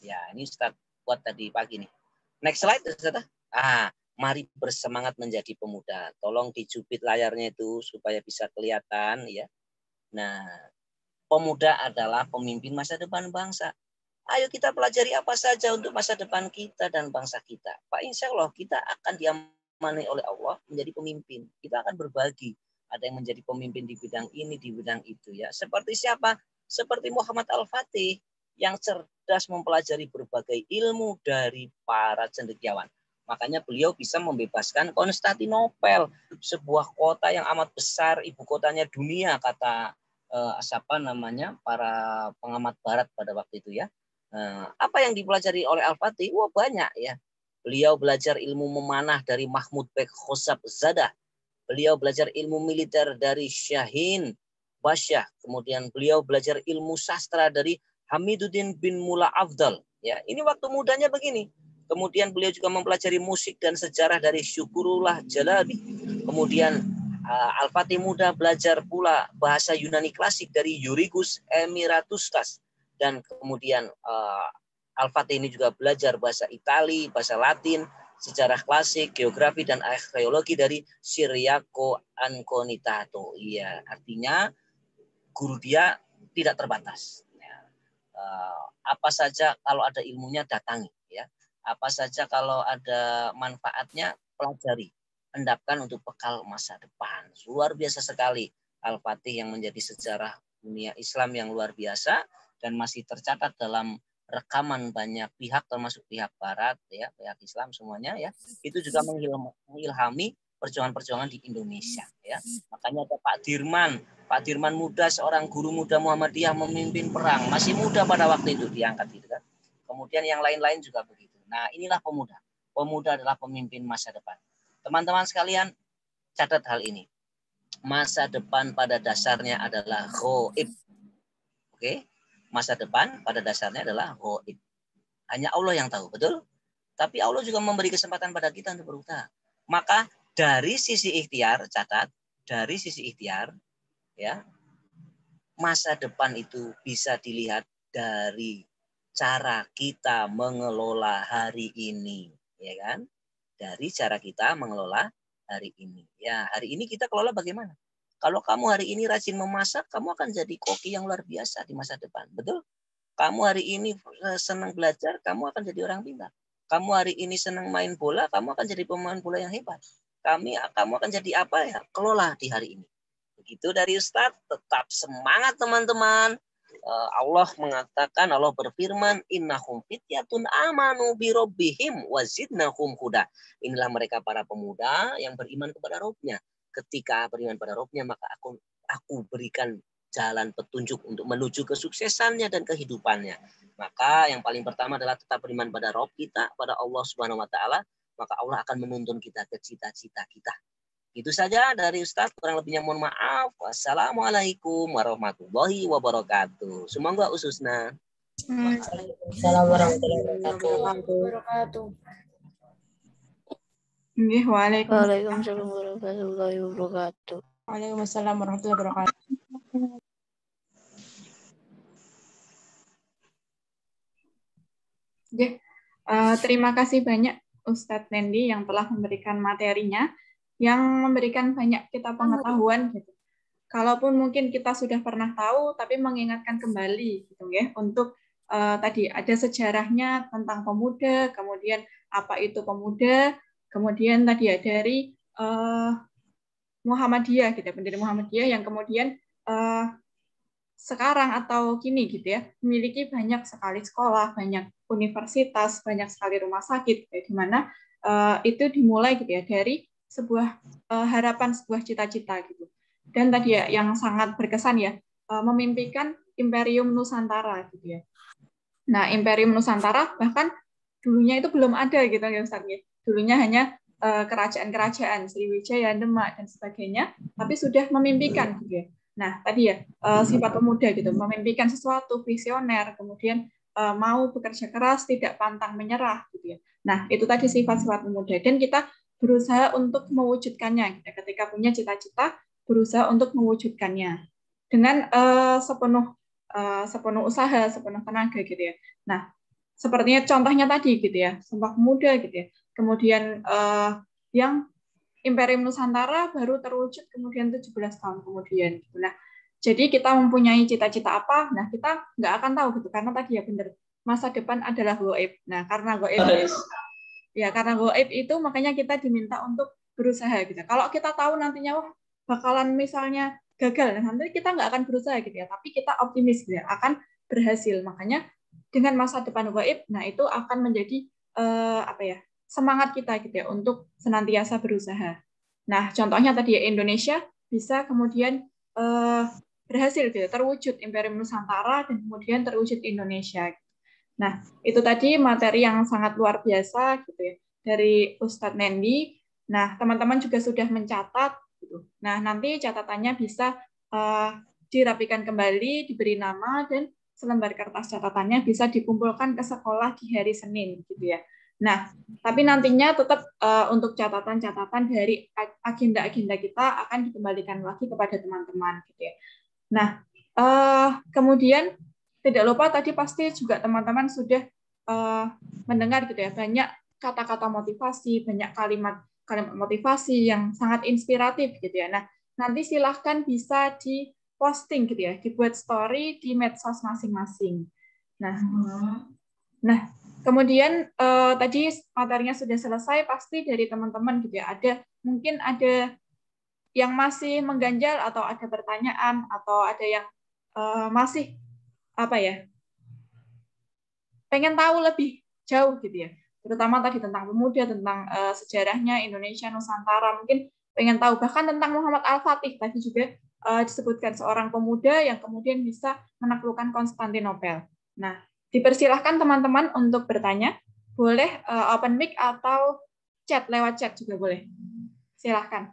A: Ya, ini Ustaz buat tadi pagi nih. Next slide Ustazah. Mari bersemangat menjadi pemuda. Tolong dijubit layarnya itu supaya bisa kelihatan ya. Nah, pemuda adalah pemimpin masa depan bangsa. Ayo kita pelajari apa saja untuk masa depan kita dan bangsa kita. Pak, insya Allah kita akan diamani oleh Allah menjadi pemimpin. Kita akan berbagi. Ada yang menjadi pemimpin di bidang ini, di bidang itu ya. Seperti siapa? Seperti Muhammad Al-Fatih yang cerdas mempelajari berbagai ilmu dari para cendekiawan. Makanya beliau bisa membebaskan Konstantinopel, sebuah kota yang amat besar, ibu kotanya dunia kata para pengamat barat pada waktu itu ya. Apa yang dipelajari oleh Al-Fatih? Wah, banyak ya. Beliau belajar ilmu memanah dari Mahmud Bek Khosab Zadah. Beliau belajar ilmu militer dari Syahin Basyah. Kemudian beliau belajar ilmu sastra dari Hamiduddin bin Mula Afdal. Ya, ini waktu mudanya begini. Kemudian beliau juga mempelajari musik dan sejarah dari Syukurullah Jalabi. Kemudian Al-Fatih muda belajar pula bahasa Yunani klasik dari Eurigus Emiratustas. Dan kemudian Al-Fatih ini juga belajar bahasa Itali, bahasa Latin, sejarah klasik, geografi, dan arkeologi dari Ciriaco Anconitato. Iya, artinya guru dia tidak terbatas. Apa saja kalau ada ilmunya datangi. Ya. Apa saja kalau ada manfaatnya pelajari. Endapkan untuk bekal masa depan. Luar biasa sekali Al-Fatih yang menjadi sejarah dunia Islam yang luar biasa dan masih tercatat dalam rekaman banyak pihak termasuk pihak barat ya, pihak Islam semuanya ya. Itu juga mengilhami perjuangan-perjuangan di Indonesia ya. Makanya ada Pak Dirman muda, seorang guru muda Muhammadiyah memimpin perang, masih muda pada waktu itu diangkat gitu kan. Kemudian yang lain-lain juga begitu. Nah, inilah pemuda. Pemuda adalah pemimpin masa depan. Teman-teman sekalian, catat hal ini. Masa depan pada dasarnya adalah ghaib. Oke? Masa depan pada dasarnya adalah ghaib. Hanya Allah yang tahu, betul? Tapi Allah juga memberi kesempatan pada kita untuk berusaha. Maka dari sisi ikhtiar, catat, dari sisi ikhtiar, ya, masa depan itu bisa dilihat dari cara kita mengelola hari ini, ya kan? Dari cara kita mengelola hari ini. Ya, hari ini kita kelola bagaimana? Kalau kamu hari ini rajin memasak, kamu akan jadi koki yang luar biasa di masa depan. Betul? Kamu hari ini senang belajar, kamu akan jadi orang pintar. Kamu hari ini senang main bola, kamu akan jadi pemain bola yang hebat. Kamu akan jadi apa ya? Kelola di hari ini. Begitu dari Ustadz, tetap semangat teman-teman. Allah mengatakan, Allah berfirman, innahum fityatun amanu birobbihim wazidnahum huda. Inilah mereka para pemuda yang beriman kepada Rabbnya. Ketika beriman pada Rabbnya, maka aku berikan jalan petunjuk untuk menuju kesuksesannya dan kehidupannya. Maka yang paling pertama adalah tetap beriman pada Rabb kita, pada Allah Subhanahu wa taala, maka Allah akan menuntun kita ke cita-cita kita. Itu saja dari Ustadz, kurang lebihnya mohon maaf. Wassalamualaikum warahmatullahi wabarakatuh. Semoga ususna.
C: Assalamualaikum warahmatullahi wabarakatuh.
B: Waalaikumsalam warahmatullahi wabarakatuh.
C: Waalaikumsalam warahmatullahi wabarakatuh. Terima kasih banyak Ustadz Nendi yang telah memberikan materinya, yang memberikan banyak kita pengetahuan gitu. Kalaupun mungkin kita sudah pernah tahu, tapi mengingatkan kembali gitu ya, untuk tadi ada sejarahnya tentang pemuda, kemudian apa itu pemuda, kemudian tadi ya dari Muhammadiyah gitu ya, pendiri Muhammadiyah yang kemudian sekarang atau kini gitu ya, memiliki banyak sekali sekolah, banyak universitas, banyak sekali rumah sakit, ya, di mana itu dimulai gitu ya dari sebuah harapan, sebuah cita-cita gitu. Dan tadi ya yang sangat berkesan ya, memimpikan Imperium Nusantara gitu ya. Nah, Imperium Nusantara bahkan dulunya itu belum ada gitu ya Ustaz ya. Dulunya hanya kerajaan-kerajaan Sriwijaya, Demak dan sebagainya, tapi sudah memimpikan gitu ya. Nah, tadi ya sifat pemuda gitu, memimpikan sesuatu, visioner, kemudian mau bekerja keras, tidak pantang menyerah gitu ya. Nah, itu tadi sifat-sifat pemuda dan kita berusaha untuk mewujudkannya gitu. Ketika punya cita-cita, berusaha untuk mewujudkannya dengan sepenuh usaha, sepenuh tenaga gitu ya. Nah, sepertinya contohnya tadi gitu ya, Sumpah Pemuda gitu ya. Kemudian yang Imperium Nusantara baru terwujud kemudian 17 tahun kemudian. Nah, jadi kita mempunyai cita-cita apa? Nah, kita nggak akan tahu gitu karena tadi ya benar masa depan adalah gaib. Nah, karena gaib karena gaib itu makanya kita diminta untuk berusaha gitu. Kalau kita tahu nantinya wah bakalan misalnya gagal, nah nanti kita nggak akan berusaha gitu ya, tapi kita optimis gitu ya, akan berhasil. Makanya dengan masa depan gaib, nah itu akan menjadi semangat kita gitu ya untuk senantiasa berusaha. Nah, contohnya tadi ya Indonesia bisa kemudian berhasil gitu ya, terwujud Imperium Nusantara dan kemudian terwujud Indonesia. Nah, itu tadi materi yang sangat luar biasa gitu ya dari Ustadz Nendi. Nah, teman-teman juga sudah mencatat gitu. Nah, nanti catatannya bisa dirapikan kembali, diberi nama dan selembar kertas catatannya bisa dikumpulkan ke sekolah di hari Senin gitu ya. Nah, tapi nantinya tetap untuk catatan-catatan dari agenda-agenda kita akan dikembalikan lagi kepada teman-teman gitu ya. Nah, kemudian tidak lupa tadi pasti juga teman-teman sudah mendengar gitu ya, banyak kata-kata motivasi, banyak kalimat motivasi yang sangat inspiratif gitu ya. Nah, nanti silahkan bisa di-posting gitu ya, dibuat story di medsos masing-masing. Nah, kemudian tadi materinya sudah selesai, pasti dari teman-teman gitu ya, mungkin ada yang masih mengganjal atau ada pertanyaan atau ada yang masih pengen tahu lebih jauh gitu ya, terutama tadi tentang pemuda, tentang sejarahnya Indonesia Nusantara, mungkin pengen tahu bahkan tentang Muhammad Al-Fatih tadi juga disebutkan seorang pemuda yang kemudian bisa menaklukkan Konstantinopel. Nah, dipersilahkan teman-teman untuk bertanya, boleh open mic atau chat, lewat chat juga boleh. Silahkan.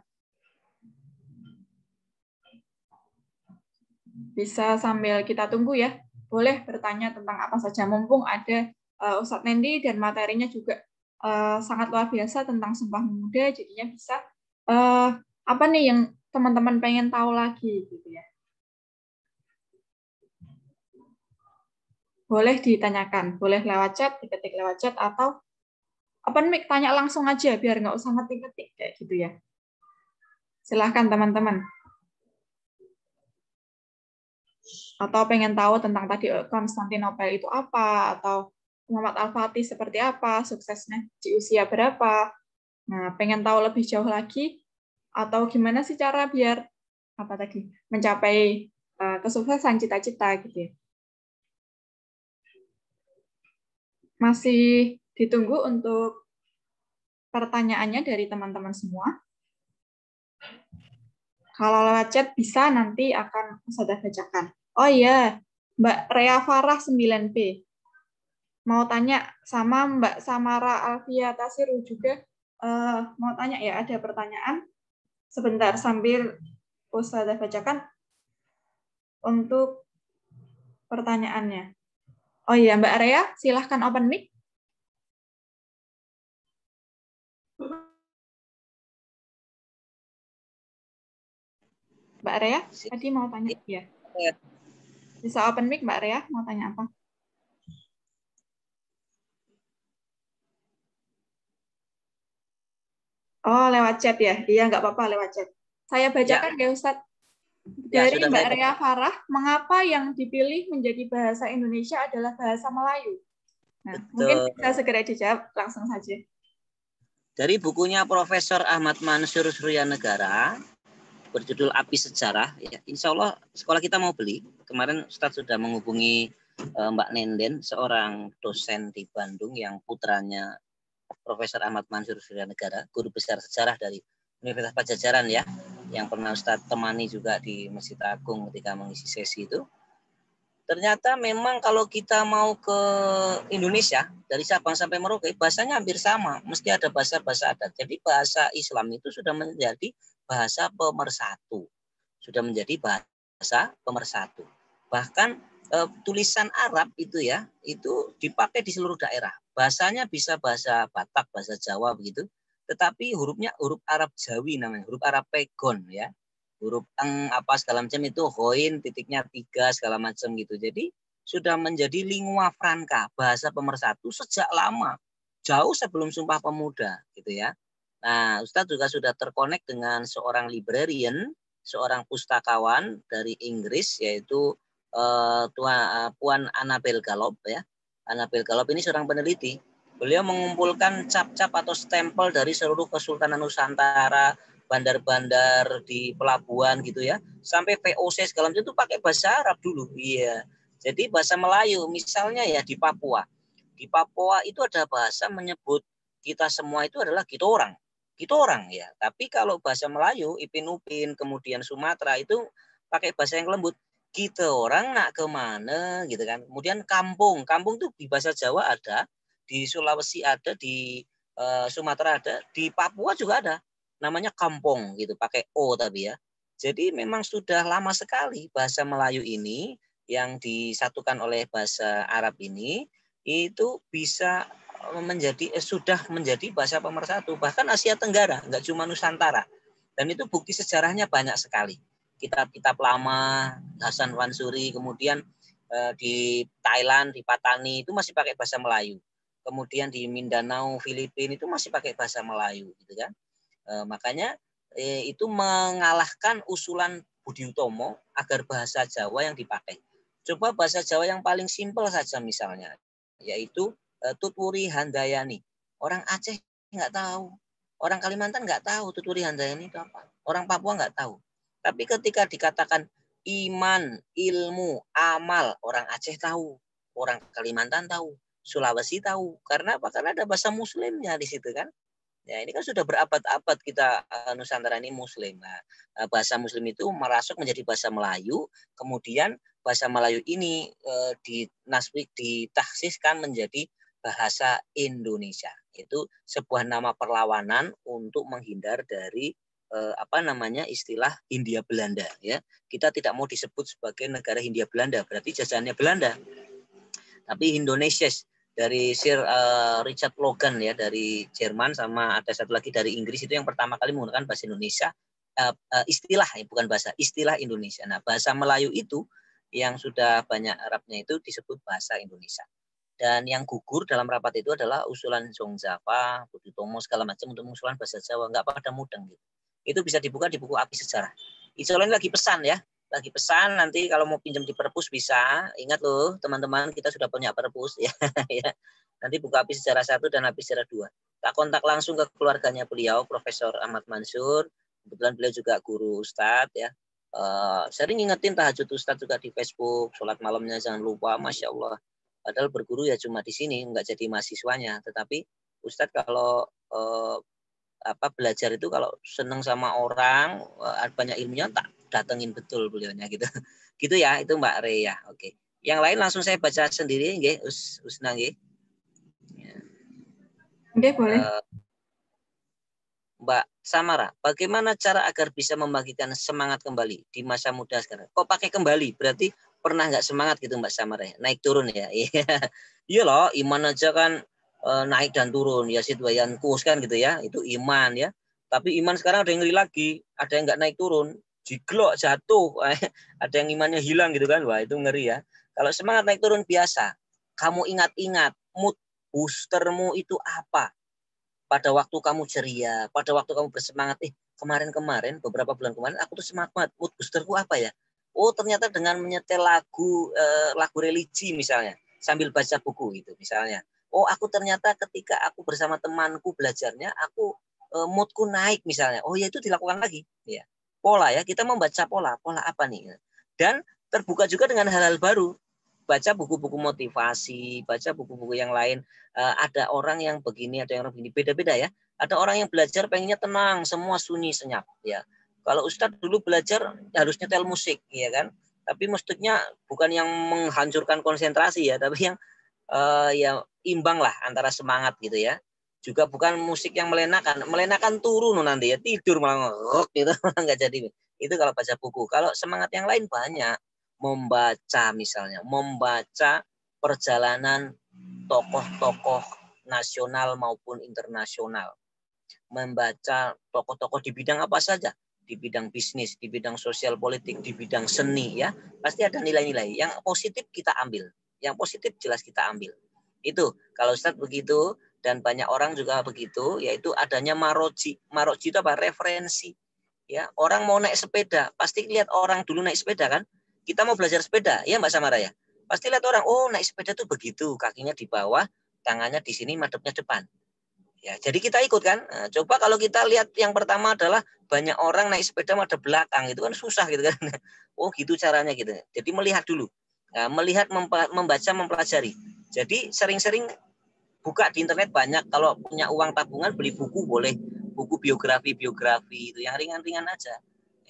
C: Bisa sambil kita tunggu ya. Boleh bertanya tentang apa saja, mumpung ada Ustadz Nendi dan materinya juga sangat luar biasa tentang Sumpah Pemuda, jadinya bisa apa nih yang teman-teman pengen tahu lagi gitu ya. Boleh ditanyakan, boleh lewat chat, diketik lewat chat, atau open mic, tanya langsung aja biar nggak usah ngetik-ngetik kayak gitu ya. Silahkan teman-teman. Atau pengen tahu tentang tadi Konstantinopel itu apa, atau Muhammad Al-Fatih seperti apa, suksesnya di usia berapa. Nah, pengen tahu lebih jauh lagi, atau gimana sih cara biar mencapai kesuksesan cita-cita gitu ya. Masih ditunggu untuk pertanyaannya dari teman-teman semua. Kalau lewat chat bisa, nanti akan saya bacakan. Oh iya, Mbak Rea Farah 9P. Mau tanya sama Mbak Samara Alfia Tasiru juga, mau tanya ya, ada pertanyaan. Sebentar, sambil Ustazah bacakan untuk pertanyaannya. Oh iya, Mbak Rea, silahkan open mic. Mbak Rea, tadi mau tanya? Ya. Bisa open mic, Mbak Rea, mau tanya apa? Oh, lewat chat ya? Iya, nggak apa-apa lewat chat. Saya bacakan ya, Ustadz. Dari Mbak Rea Farah, mengapa yang dipilih menjadi bahasa Indonesia adalah bahasa Melayu? Nah, mungkin bisa segera dijawab langsung saja.
A: Dari bukunya Profesor Ahmad Mansur Suryanegara, berjudul Api Sejarah, ya, insya Allah sekolah kita mau beli. Kemarin Ustadz sudah menghubungi Mbak Nenden, seorang dosen di Bandung yang putranya Profesor Ahmad Mansur Suryanegara, guru besar sejarah dari Universitas Pajajaran ya, yang pernah Ustadz temani juga di Masjid Agung ketika mengisi sesi itu. Ternyata memang kalau kita mau ke Indonesia, dari Sabang sampai Merauke, bahasanya hampir sama. Mesti ada bahasa-bahasa adat. Jadi bahasa Islam itu sudah menjadi bahasa pemersatu. Sudah menjadi bahasa pemersatu. Bahkan tulisan Arab itu ya, itu dipakai di seluruh daerah. Bahasanya bisa bahasa Batak, bahasa Jawa begitu. Tetapi hurufnya huruf Arab Jawi namanya, huruf Arab Pegon ya. Huruf apa segala macam itu hoin titiknya 3 segala macam gitu. Jadi sudah menjadi lingua franca, bahasa pemersatu sejak lama, jauh sebelum Sumpah Pemuda gitu ya. Nah, Ustadz juga sudah terkonek dengan seorang librarian, seorang pustakawan dari Inggris, yaitu Puan Annabel Gallop ya. Annabel Gallop ini seorang peneliti. Beliau mengumpulkan cap-cap atau stempel dari seluruh Kesultanan Nusantara, bandar-bandar di pelabuhan gitu ya, sampai VOC segala macam itu pakai bahasa Arab dulu. Iya. Jadi bahasa Melayu misalnya ya di Papua. Di Papua itu ada bahasa menyebut kita semua itu adalah kita orang. Kita orang ya. Tapi kalau bahasa Melayu, Ipin Upin, kemudian Sumatera itu pakai bahasa yang lembut. Kita orang nak kemana gitu kan. Kemudian kampung. Kampung itu di bahasa Jawa ada, di Sulawesi ada, di Sumatera ada, di Papua juga ada. Namanya kampung gitu, pakai O tapi ya. Jadi memang sudah lama sekali bahasa Melayu ini yang disatukan oleh bahasa Arab ini itu bisa sudah menjadi bahasa pemersatu. Bahkan Asia Tenggara, nggak cuma Nusantara. Dan itu bukti sejarahnya banyak sekali. Kitab-kitab lama, Hasan Wansuri, kemudian di Thailand, di Patani itu masih pakai bahasa Melayu. Kemudian di Mindanao, Filipina itu masih pakai bahasa Melayu, gitu kan. Makanya itu mengalahkan usulan Budi Utomo agar bahasa Jawa yang dipakai. Coba bahasa Jawa yang paling simpel saja misalnya, yaitu Tutwuri Handayani. Orang Aceh nggak tahu, orang Kalimantan nggak tahu Tutwuri Handayani itu apa, orang Papua nggak tahu. Tapi ketika dikatakan iman, ilmu, amal, orang Aceh tahu, orang Kalimantan tahu, Sulawesi tahu. Karena apa? Karena ada bahasa Muslimnya di situ kan. Ya, ini kan sudah berabad-abad kita Nusantara ini Muslim. Nah, bahasa Muslim itu merasuk menjadi bahasa Melayu, kemudian bahasa Melayu ini ditaksiskan menjadi bahasa Indonesia. Itu sebuah nama perlawanan untuk menghindar dari istilah Hindia Belanda. Ya, kita tidak mau disebut sebagai negara Hindia Belanda, berarti jajahannya Belanda. Tapi Indonesia dari Sir Richard Logan ya dari Jerman, sama ada satu lagi dari Inggris, itu yang pertama kali menggunakan bahasa Indonesia, istilah bukan bahasa, istilah Indonesia. Nah, bahasa Melayu itu yang sudah banyak Arabnya itu disebut bahasa Indonesia. Dan yang gugur dalam rapat itu adalah usulan Zong Zava, Budi Utomo segala macam untuk mengusulkan bahasa Jawa, nggak pada mudeng gitu. Itu bisa dibuka di buku Api Sejarah. Isolin lagi pesan ya. Lagi pesan, nanti kalau mau pinjam di perpus bisa. Ingat loh teman-teman, kita sudah punya perpus ya. Nanti buka Api Sejarah 1 dan Api Sejarah 2. Tak kontak langsung ke keluarganya beliau, Profesor Ahmad Mansur. Kebetulan beliau juga guru Ustadz ya. Sering ngingetin tahajud Ustadz juga di Facebook, sholat malamnya jangan lupa, Masya Allah. Padahal berguru ya cuma di sini, nggak jadi mahasiswanya. Tetapi Ustadz kalau belajar itu kalau seneng sama orang, banyak ilmunya, tak datengin betul beliaunya gitu. Gitu ya, itu Mbak Re ya. Oke. Yang lain langsung saya baca sendiri nggih, Usna nggih.
C: Oke, boleh.
A: Mbak Samara, bagaimana cara agar bisa membagikan semangat kembali di masa muda sekarang? Kok pakai kembali? Berarti pernah nggak semangat gitu Mbak Samara? Naik turun ya? Iya loh, iman aja kan naik dan turun. Ya situayan kus kan gitu ya. Itu iman ya. Tapi iman sekarang ada yang ngeri lagi. Ada yang nggak naik turun. Jiglok, jatuh. Ada yang imannya hilang gitu kan. Wah itu ngeri ya. Kalau semangat naik turun biasa. Kamu ingat-ingat mood boostermu itu apa? Pada waktu kamu ceria, pada waktu kamu bersemangat, kemarin-kemarin, beberapa bulan kemarin, aku tuh semangat banget. Mood boosterku apa ya? Oh, ternyata dengan menyetel lagu religi misalnya, sambil baca buku gitu misalnya. Oh, aku ternyata ketika aku bersama temanku belajarnya, aku moodku naik misalnya. Oh, ya itu dilakukan lagi. Ya. Pola ya, kita membaca pola apa nih? Dan terbuka juga dengan hal-hal baru. Baca buku-buku motivasi, baca buku-buku yang lain. Ada orang yang begini, ada yang begini, beda-beda ya. Ada orang yang belajar pengennya tenang, semua sunyi senyap ya. Kalau Ustadz dulu belajar harus nyetel musik ya kan. Tapi maksudnya bukan yang menghancurkan konsentrasi ya, tapi yang ya imbang lah antara semangat gitu ya. Juga bukan musik yang melenakan turun nanti ya, tidur malah gitu nggak jadi. Itu kalau baca buku. Kalau semangat yang lain banyak. Membaca misalnya, membaca perjalanan tokoh-tokoh nasional maupun internasional. Membaca tokoh-tokoh di bidang apa saja, di bidang bisnis, di bidang sosial politik, di bidang seni ya. Pasti ada nilai-nilai yang positif kita ambil. Yang positif jelas kita ambil. Itu kalau Ustadz begitu dan banyak orang juga begitu, yaitu adanya maroji. Maroji itu apa? Referensi. Ya, orang mau naik sepeda, pasti lihat orang dulu naik sepeda kan? Kita mau belajar sepeda, ya Mbak Samara ya. Pasti lihat orang, oh naik sepeda tuh begitu, kakinya di bawah, tangannya di sini, madepnya depan. Ya, jadi kita ikut kan. Nah, coba kalau kita lihat yang pertama adalah banyak orang naik sepeda madep belakang, itu kan susah gitu kan. Oh gitu caranya gitu. Jadi melihat dulu, nah, melihat, membaca, mempelajari. Jadi sering-sering buka di internet banyak. Kalau punya uang tabungan beli buku boleh, buku biografi itu yang ringan-ringan aja.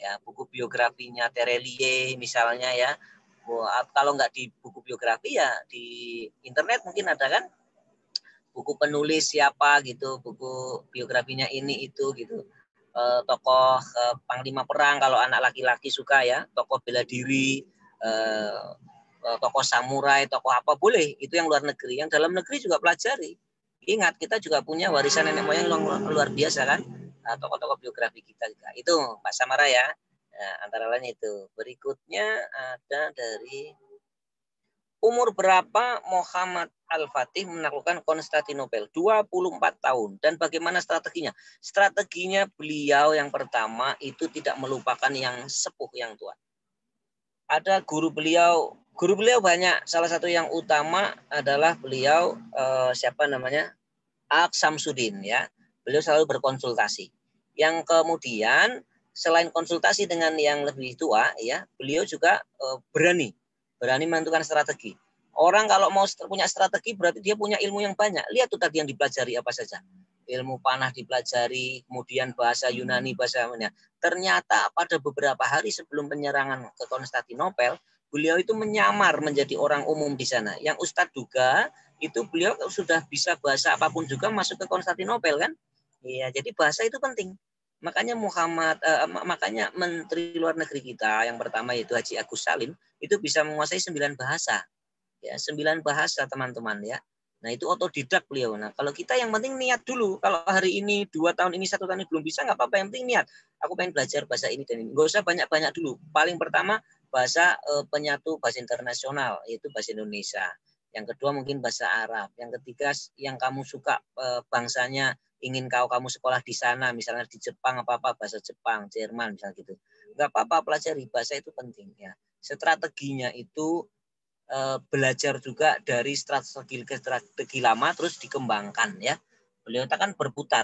A: Ya, buku biografinya Terelie misalnya ya. Kalau nggak di buku biografi ya di internet mungkin ada kan buku penulis siapa gitu, buku biografinya ini itu gitu. Tokoh panglima perang kalau anak laki-laki suka ya, tokoh bela diri, tokoh samurai, tokoh apa boleh, itu yang luar negeri. Yang dalam negeri juga pelajari. Ingat kita juga punya warisan nenek moyang luar biasa kan. Tokoh-tokoh biografi kita juga. Itu Pak Samara ya. Nah, antara lain itu. Berikutnya ada dari Umur berapa Muhammad Al-Fatih menaklukkan Konstantinopel? 24 tahun. Dan bagaimana strateginya? Strateginya beliau yang pertama itu tidak melupakan yang sepuh, yang tua. Ada guru beliau banyak. Salah satu yang utama adalah beliau siapa namanya? Aks Samsudin ya. Beliau selalu berkonsultasi. Yang kemudian selain konsultasi dengan yang lebih tua ya, beliau juga berani menentukan strategi. Orang kalau mau punya strategi berarti dia punya ilmu yang banyak. Lihat tuh tadi yang dipelajari apa saja. Ilmu panah dipelajari, kemudian bahasa Yunani, bahasanya. Ternyata pada beberapa hari sebelum penyerangan ke Konstantinopel, beliau itu menyamar menjadi orang umum di sana. Yang Ustadz duga itu beliau sudah bisa bahasa apapun juga masuk ke Konstantinopel kan? Iya, jadi bahasa itu penting. Makanya makanya Menteri Luar Negeri kita yang pertama yaitu Haji Agus Salim itu bisa menguasai 9 bahasa. Ya, 9 bahasa teman-teman ya. Nah, itu otodidak beliau. Nah, kalau kita yang penting niat dulu. Kalau hari ini, 2 tahun ini, 1 tahun ini belum bisa, nggak apa-apa. Yang penting niat. Aku pengen belajar bahasa ini dan ini. Nggak usah banyak-banyak dulu. Paling pertama, bahasa penyatu bahasa internasional, yaitu bahasa Indonesia. Yang kedua mungkin bahasa Arab. Yang ketiga, yang kamu suka bangsanya, ingin kamu sekolah di sana, misalnya di Jepang, apa-apa, bahasa Jepang, Jerman, misalnya gitu. Nggak apa-apa, pelajari. Bahasa itu penting. Ya. Strateginya itu belajar juga dari strategi lama terus dikembangkan ya. Beliau kan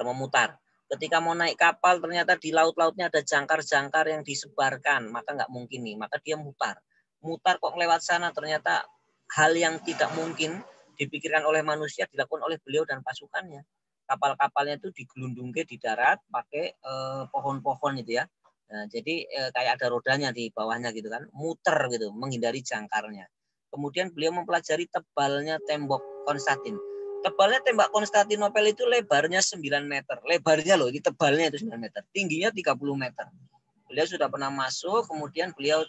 A: memutar. Ketika mau naik kapal ternyata di laut-lautnya ada jangkar-jangkar yang disebarkan, maka nggak mungkin nih, maka dia mutar kok lewat sana ternyata hal yang tidak mungkin dipikirkan oleh manusia dilakukan oleh beliau dan pasukannya. Kapal-kapalnya itu digelundungke di darat pakai pohon-pohon itu ya. Nah, jadi kayak ada rodanya di bawahnya gitu kan, muter gitu menghindari jangkarnya. Kemudian beliau mempelajari tebalnya tembok Konstantin. Tebalnya tembok Konstantinopel itu lebarnya 9 meter. Lebarnya loh, ini tebalnya itu 9 meter. Tingginya 30 meter. Beliau sudah pernah masuk, kemudian beliau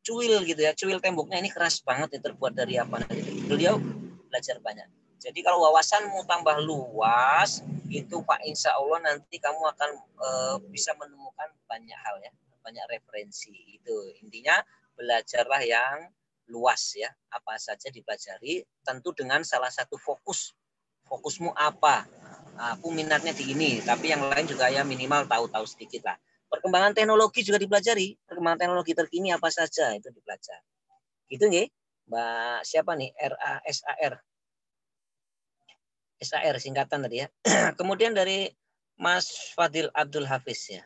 A: cuil gitu ya. Cuil temboknya ini keras banget, ya, terbuat dari apa. Beliau belajar banyak. Jadi kalau wawasanmu tambah luas, itu Pak insya Allah nanti kamu akan bisa menemukan banyak hal ya. Banyak referensi. Itu intinya belajarlah yang luas ya, apa saja dipelajari tentu dengan salah satu fokusmu apa. Nah, aku minatnya di ini, tapi yang lain juga ya minimal tahu sedikit lah. Perkembangan teknologi juga dipelajari, perkembangan teknologi terkini apa saja itu dipelajari. Gitu nggih, Mbak siapa nih? SAR singkatan tadi ya. Kemudian dari Mas Fadil Abdul Hafiz ya.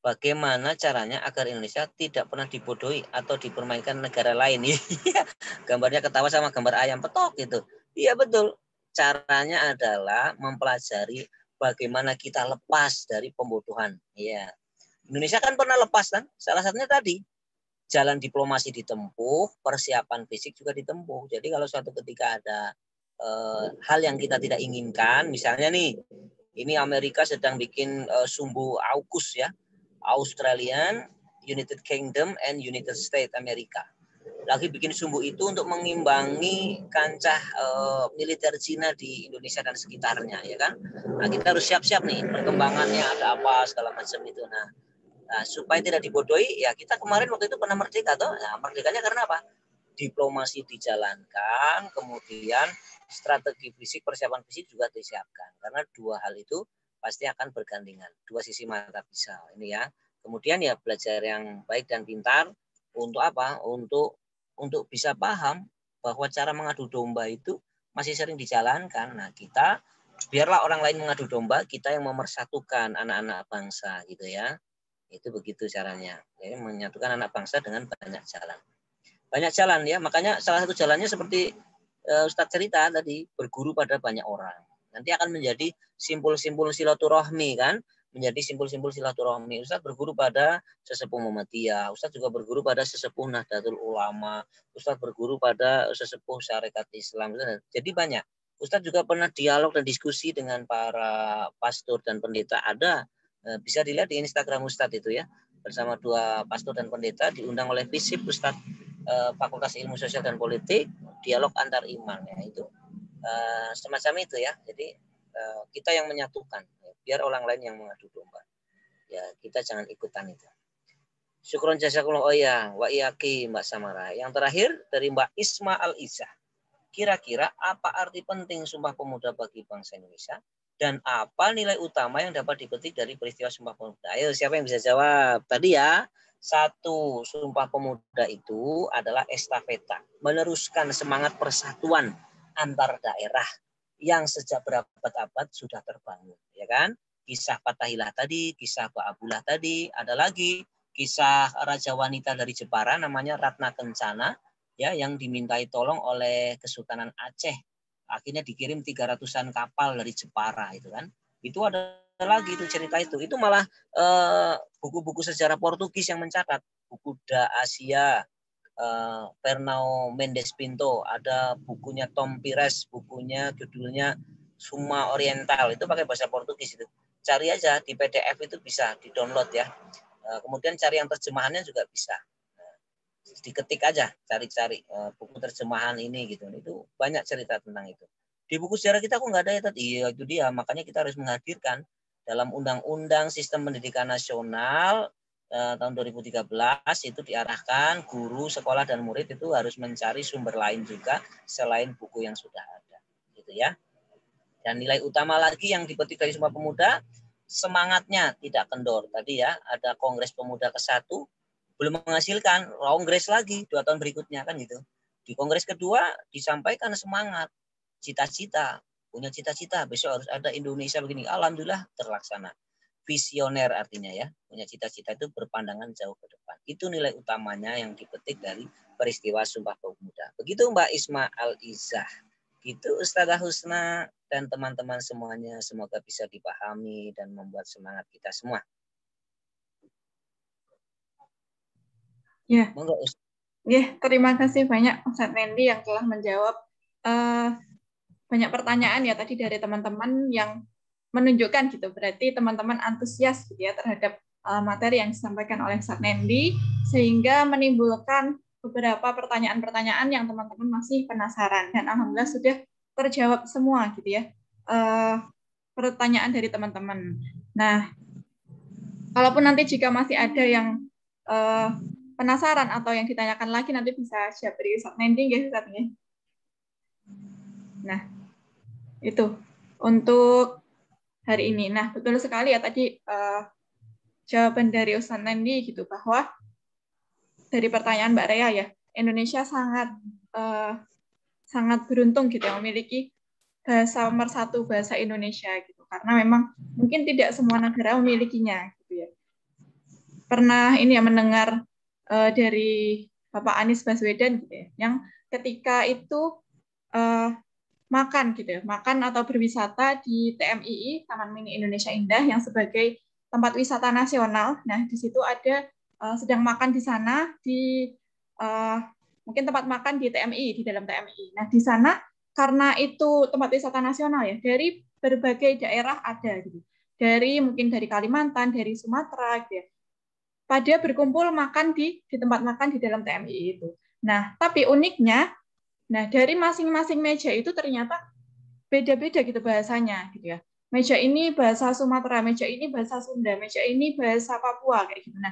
A: Bagaimana caranya agar Indonesia tidak pernah dibodohi atau dipermainkan negara lain? Gambarnya ketawa sama gambar ayam petok gitu. Iya betul. Caranya adalah mempelajari bagaimana kita lepas dari pembodohan. Iya. Indonesia kan pernah lepas kan? Salah satunya tadi jalan diplomasi ditempuh, persiapan fisik juga ditempuh. Jadi kalau suatu ketika ada hal yang kita tidak inginkan, misalnya nih, ini Amerika sedang bikin sumbu AUKUS ya. Australian, United Kingdom, and United States Amerika. Lagi bikin sumbu itu untuk mengimbangi kancah militer Cina di Indonesia dan sekitarnya, ya kan? Nah, kita harus siap-siap nih perkembangannya ada apa segala macam itu. Nah, supaya tidak dibodohi, ya kita kemarin waktu itu pernah merdeka toh. Nah, merdekanya karena apa? Diplomasi dijalankan, kemudian strategi fisik, persiapan fisik juga disiapkan. Karena dua hal itu pasti akan bergandengan, dua sisi mata pisau ini ya. Kemudian ya belajar yang baik dan pintar untuk apa? Untuk bisa paham bahwa cara mengadu domba itu masih sering dijalankan. Nah, kita biarlah orang lain mengadu domba, kita yang memersatukan anak-anak bangsa gitu ya. Itu begitu caranya. Jadi menyatukan anak bangsa dengan banyak jalan. Banyak jalan ya, makanya salah satu jalannya seperti Ustadz cerita tadi, berguru pada banyak orang. Nanti akan menjadi simpul-simpul silaturahmi kan, menjadi simpul-simpul silaturahmi. Ustadz berguru pada sesepuh Muhammadiyah, Ustadz juga berguru pada sesepuh Nahdlatul Ulama, Ustadz berguru pada sesepuh Syarikat Islam. Jadi banyak. Ustadz juga pernah dialog dan diskusi dengan para pastor dan pendeta. Ada, bisa dilihat di Instagram Ustadz itu ya, bersama 2 pastor dan pendeta diundang oleh FISIP Ustadz Fakultas Ilmu Sosial dan Politik, dialog antar iman ya itu. Semacam itu ya. Jadi kita yang menyatukan, biar orang lain yang mengadu domba. Ya, kita jangan ikutan itu. Syukron jazakumullah. Oh ya, wa iyaki Mbak Samara. Yang terakhir dari Mbak Isma Al-Isah. Kira-kira apa arti penting Sumpah Pemuda bagi bangsa Indonesia? Dan apa nilai utama yang dapat dipetik dari peristiwa Sumpah Pemuda? Ayo, siapa yang bisa jawab? Tadi ya, 1, Sumpah Pemuda itu adalah estafeta, meneruskan semangat persatuan antar daerah yang sejak berabad-abad sudah terbangun, ya kan? Kisah Fathahilah tadi, kisah Ba'abullah tadi, ada lagi kisah Raja Wanita dari Jepara namanya Ratna Kencana, ya, yang dimintai tolong oleh Kesultanan Aceh. Akhirnya dikirim 300-an kapal dari Jepara itu kan. Itu ada lagi itu cerita itu. Itu malah buku-buku sejarah Portugis yang mencatat. Buku Da Asia, Fernão Mendes Pinto, ada bukunya Tom Pires, bukunya judulnya Suma Oriental, itu pakai bahasa Portugis itu. Cari aja di PDF itu bisa di-download ya. Kemudian cari yang terjemahannya juga bisa. Diketik aja, cari-cari buku terjemahan ini gitu. Itu banyak cerita tentang itu. Di buku sejarah kita kok nggak ada ya tadi? Iya, itu dia. Makanya kita harus menghadirkan dalam Undang-Undang Sistem Pendidikan Nasional tahun 2013 itu diarahkan guru, sekolah dan murid itu harus mencari sumber lain juga selain buku yang sudah ada, gitu ya. Dan nilai utama lagi yang dipetik dari Sumpah Pemuda, semangatnya tidak kendor. Tadi ya, ada Kongres Pemuda ke-1 belum menghasilkan, kongres lagi 2 tahun berikutnya kan gitu. Di kongres kedua disampaikan semangat, cita-cita, punya cita-cita besok harus ada Indonesia begini. Alhamdulillah terlaksana. Visioner artinya ya, punya cita-cita itu berpandangan jauh ke depan. Itu nilai utamanya yang dipetik dari peristiwa Sumpah Pemuda. Begitu Mbak Isma Al-Izah. Gitu Ustazah Husna dan teman-teman semuanya, semoga bisa dipahami dan membuat semangat kita semua.
C: Ya, terima kasih banyak Ustaz Nendi yang telah menjawab banyak pertanyaan ya tadi dari teman-teman yang menunjukkan gitu. Berarti teman-teman antusias gitu ya terhadap materi yang disampaikan oleh Ustaz Nendi sehingga menimbulkan beberapa pertanyaan-pertanyaan yang teman-teman masih penasaran dan alhamdulillah sudah terjawab semua gitu ya pertanyaan dari teman-teman. Nah, kalaupun nanti jika masih ada yang penasaran atau yang ditanyakan lagi nanti bisa share dari Ustaz Nendi ya Ustaz ya. Nah, itu untuk hari ini. Nah, betul sekali ya tadi jawaban dari Ustaz Nendi gitu bahwa dari pertanyaan Mbak Rea ya, Indonesia sangat beruntung gitu ya memiliki bahasa pemersatu bahasa Indonesia gitu. Karena memang mungkin tidak semua negara memilikinya gitu ya. Pernah ini ya mendengar dari Bapak Anies Baswedan gitu ya, yang ketika itu makan gitu ya, makan atau berwisata di TMII Taman Mini Indonesia Indah yang sebagai tempat wisata nasional. Nah, di situ ada sedang makan di sana di mungkin tempat makan di TMII, di dalam TMII. Nah, di sana karena itu tempat wisata nasional ya, dari berbagai daerah ada gitu. Mungkin dari Kalimantan, dari Sumatera gitu ya. Pada berkumpul makan di tempat makan di dalam TMII itu. Nah, tapi uniknya, nah dari masing-masing meja itu ternyata beda-beda gitu bahasanya, gitu ya. Meja ini bahasa Sumatera, meja ini bahasa Sunda, meja ini bahasa Papua kayak gitu. Nah,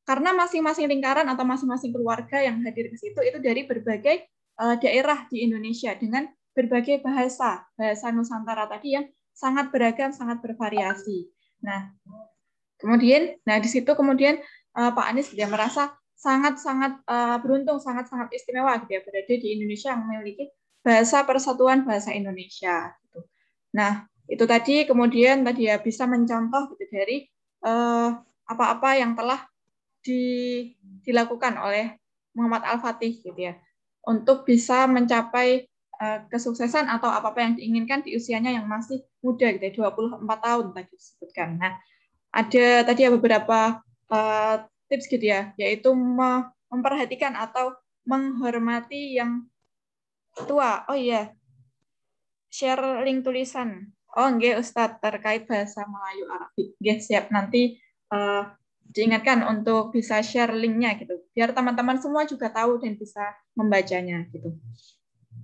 C: karena masing-masing lingkaran atau masing-masing keluarga yang hadir ke situ itu dari berbagai daerah di Indonesia dengan berbagai bahasa Nusantara tadi yang sangat beragam, sangat bervariasi. Nah, kemudian, di situ kemudian Pak Anies dia merasa sangat-sangat beruntung, sangat-sangat istimewa gitu ya berada di Indonesia yang memiliki bahasa persatuan bahasa Indonesia. Gitu. Nah, itu tadi kemudian tadi ya bisa mencontoh gitu dari apa-apa yang telah dilakukan oleh Muhammad Al-Fatih gitu ya untuk bisa mencapai kesuksesan atau apa-apa yang diinginkan di usianya yang masih muda gitu ya, 24 tahun tadi disebutkan. Nah, ada tadi ya beberapa tips gitu ya, yaitu memperhatikan atau menghormati yang tua. Oh iya, share link tulisan. Oh nggih Ustadz terkait bahasa Melayu Arabik. Nggih siap nanti diingatkan untuk bisa share linknya gitu, biar teman-teman semua juga tahu dan bisa membacanya gitu.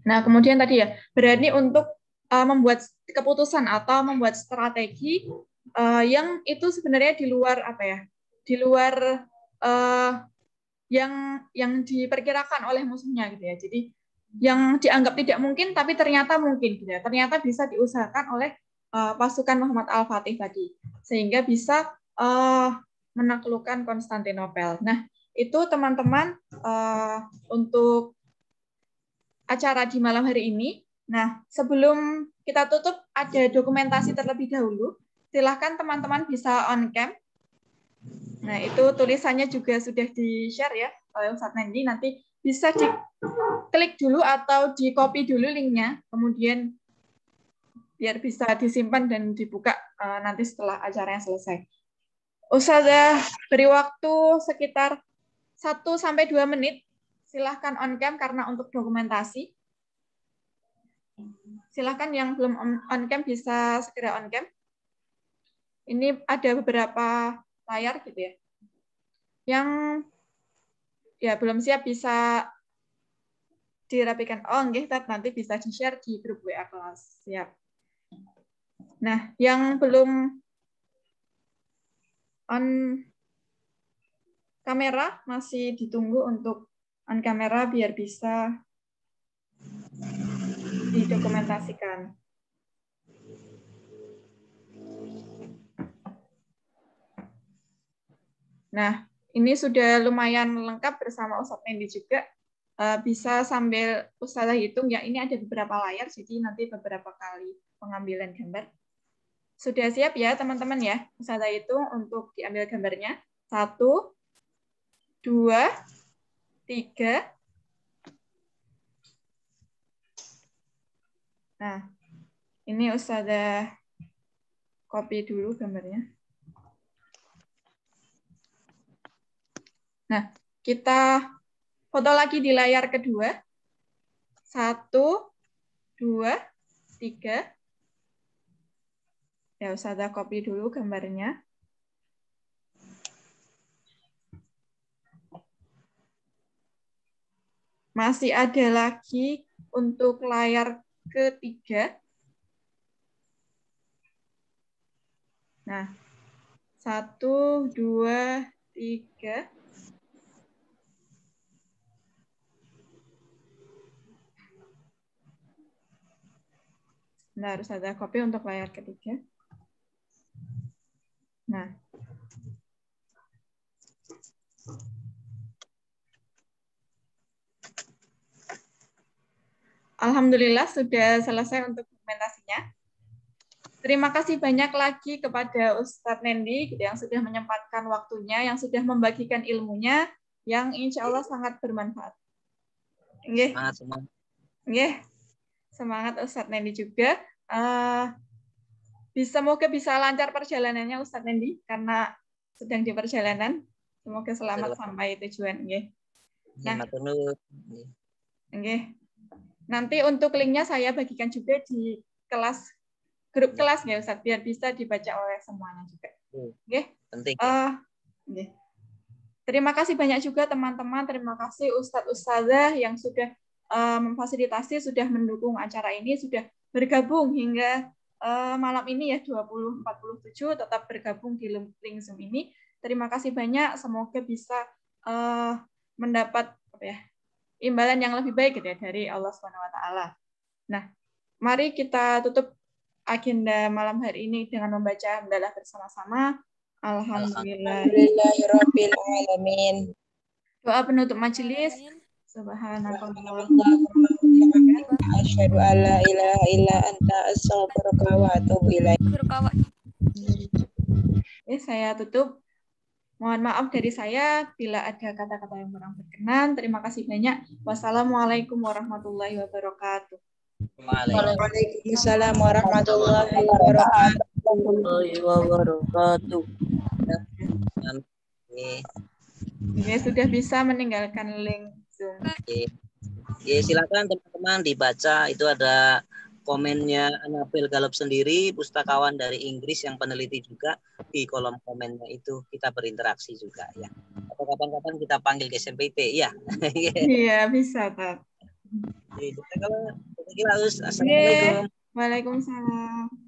C: Nah kemudian tadi ya berani untuk membuat keputusan atau membuat strategi yang itu sebenarnya di luar apa ya, di luar yang diperkirakan oleh musuhnya gitu ya. Jadi yang dianggap tidak mungkin tapi ternyata mungkin gitu ya. Ternyata bisa diusahakan oleh pasukan Muhammad Al-Fatih tadi sehingga bisa menaklukkan Konstantinopel. Nah, itu teman-teman untuk acara di malam hari ini. Nah, sebelum kita tutup ada dokumentasi terlebih dahulu. Silahkan teman-teman bisa on cam. Nah, itu tulisannya juga sudah di-share ya oleh Ustadz Nendi. Nanti bisa diklik dulu atau di-copy dulu linknya, kemudian biar bisa disimpan dan dibuka nanti setelah acaranya selesai. Ustazah beri waktu sekitar 1-2 menit. Silahkan on cam karena untuk dokumentasi. Silahkan yang belum on cam bisa segera on cam. Ini ada beberapa layar gitu ya. Yang ya belum siap bisa dirapikan. Oh, nggih, nanti bisa di-share di grup WA kelas. Siap. Nah, yang belum on kamera masih ditunggu untuk on kamera biar bisa didokumentasikan. Nah, ini sudah lumayan lengkap bersama Ustadz Nendi juga. Bisa sambil Ustazah hitung ya, ini ada beberapa layar, jadi nanti beberapa kali pengambilan gambar. Sudah siap ya teman-teman ya, Ustazah hitung untuk diambil gambarnya. 1, 2, 3. Nah, ini Ustazah copy dulu gambarnya. Nah, kita foto lagi di layar kedua. 1, 2, 3. Ya, Ustazah copy dulu gambarnya. Masih ada lagi untuk layar ketiga. Nah, 1, 2, 3. Nah, harus ada copy untuk layar ketiga. Nah. Alhamdulillah sudah selesai untuk dokumentasinya. Terima kasih banyak lagi kepada Ustadz Nendi yang sudah menyempatkan waktunya, yang sudah membagikan ilmunya, yang insya Allah sangat bermanfaat. Semangat Ustadz Nendi juga. Semoga bisa lancar perjalanannya Ustadz Nendi karena sedang di perjalanan. Semoga selamat sampai tujuan. Nah, nanti untuk linknya saya bagikan juga di kelas grup kelas ya Ustadz, biar bisa dibaca oleh semuanya juga.
A: Penting.
C: Terima kasih banyak juga teman-teman. Terima kasih Ustadz-Ustadzah yang sudah memfasilitasi, sudah mendukung acara ini, sudah bergabung hingga malam ini ya 20.47 tetap bergabung di link Zoom ini. Terima kasih banyak. Semoga bisa mendapat imbalan yang lebih baik gitu ya, dari Allah SWT. Nah, mari kita tutup agenda malam hari ini dengan membaca hamdalah bersama-sama.
B: Alhamdulillahirabbil alamin.
C: Doa penutup majelis. Subhanallah.
B: Asyhadu alla ilaha illa anta astaghfiruka wa atubu ilaik.
C: Saya tutup. Mohon maaf dari saya bila ada kata-kata yang kurang berkenan. Terima kasih banyak. Wassalamualaikum warahmatullahi wabarakatuh.
B: Waalaikumsalam warahmatullahi wabarakatuh.
C: Sudah bisa meninggalkan link Zoom.
A: Silakan teman-teman dibaca, itu ada komennya Anabel Galop sendiri, pustakawan dari Inggris yang peneliti juga, di kolom komennya itu kita berinteraksi juga ya. Atau kapan-kapan kita panggil ke SMPP ya.
C: Iya bisa Pak.
A: Assalamualaikum.
C: Waalaikumsalam.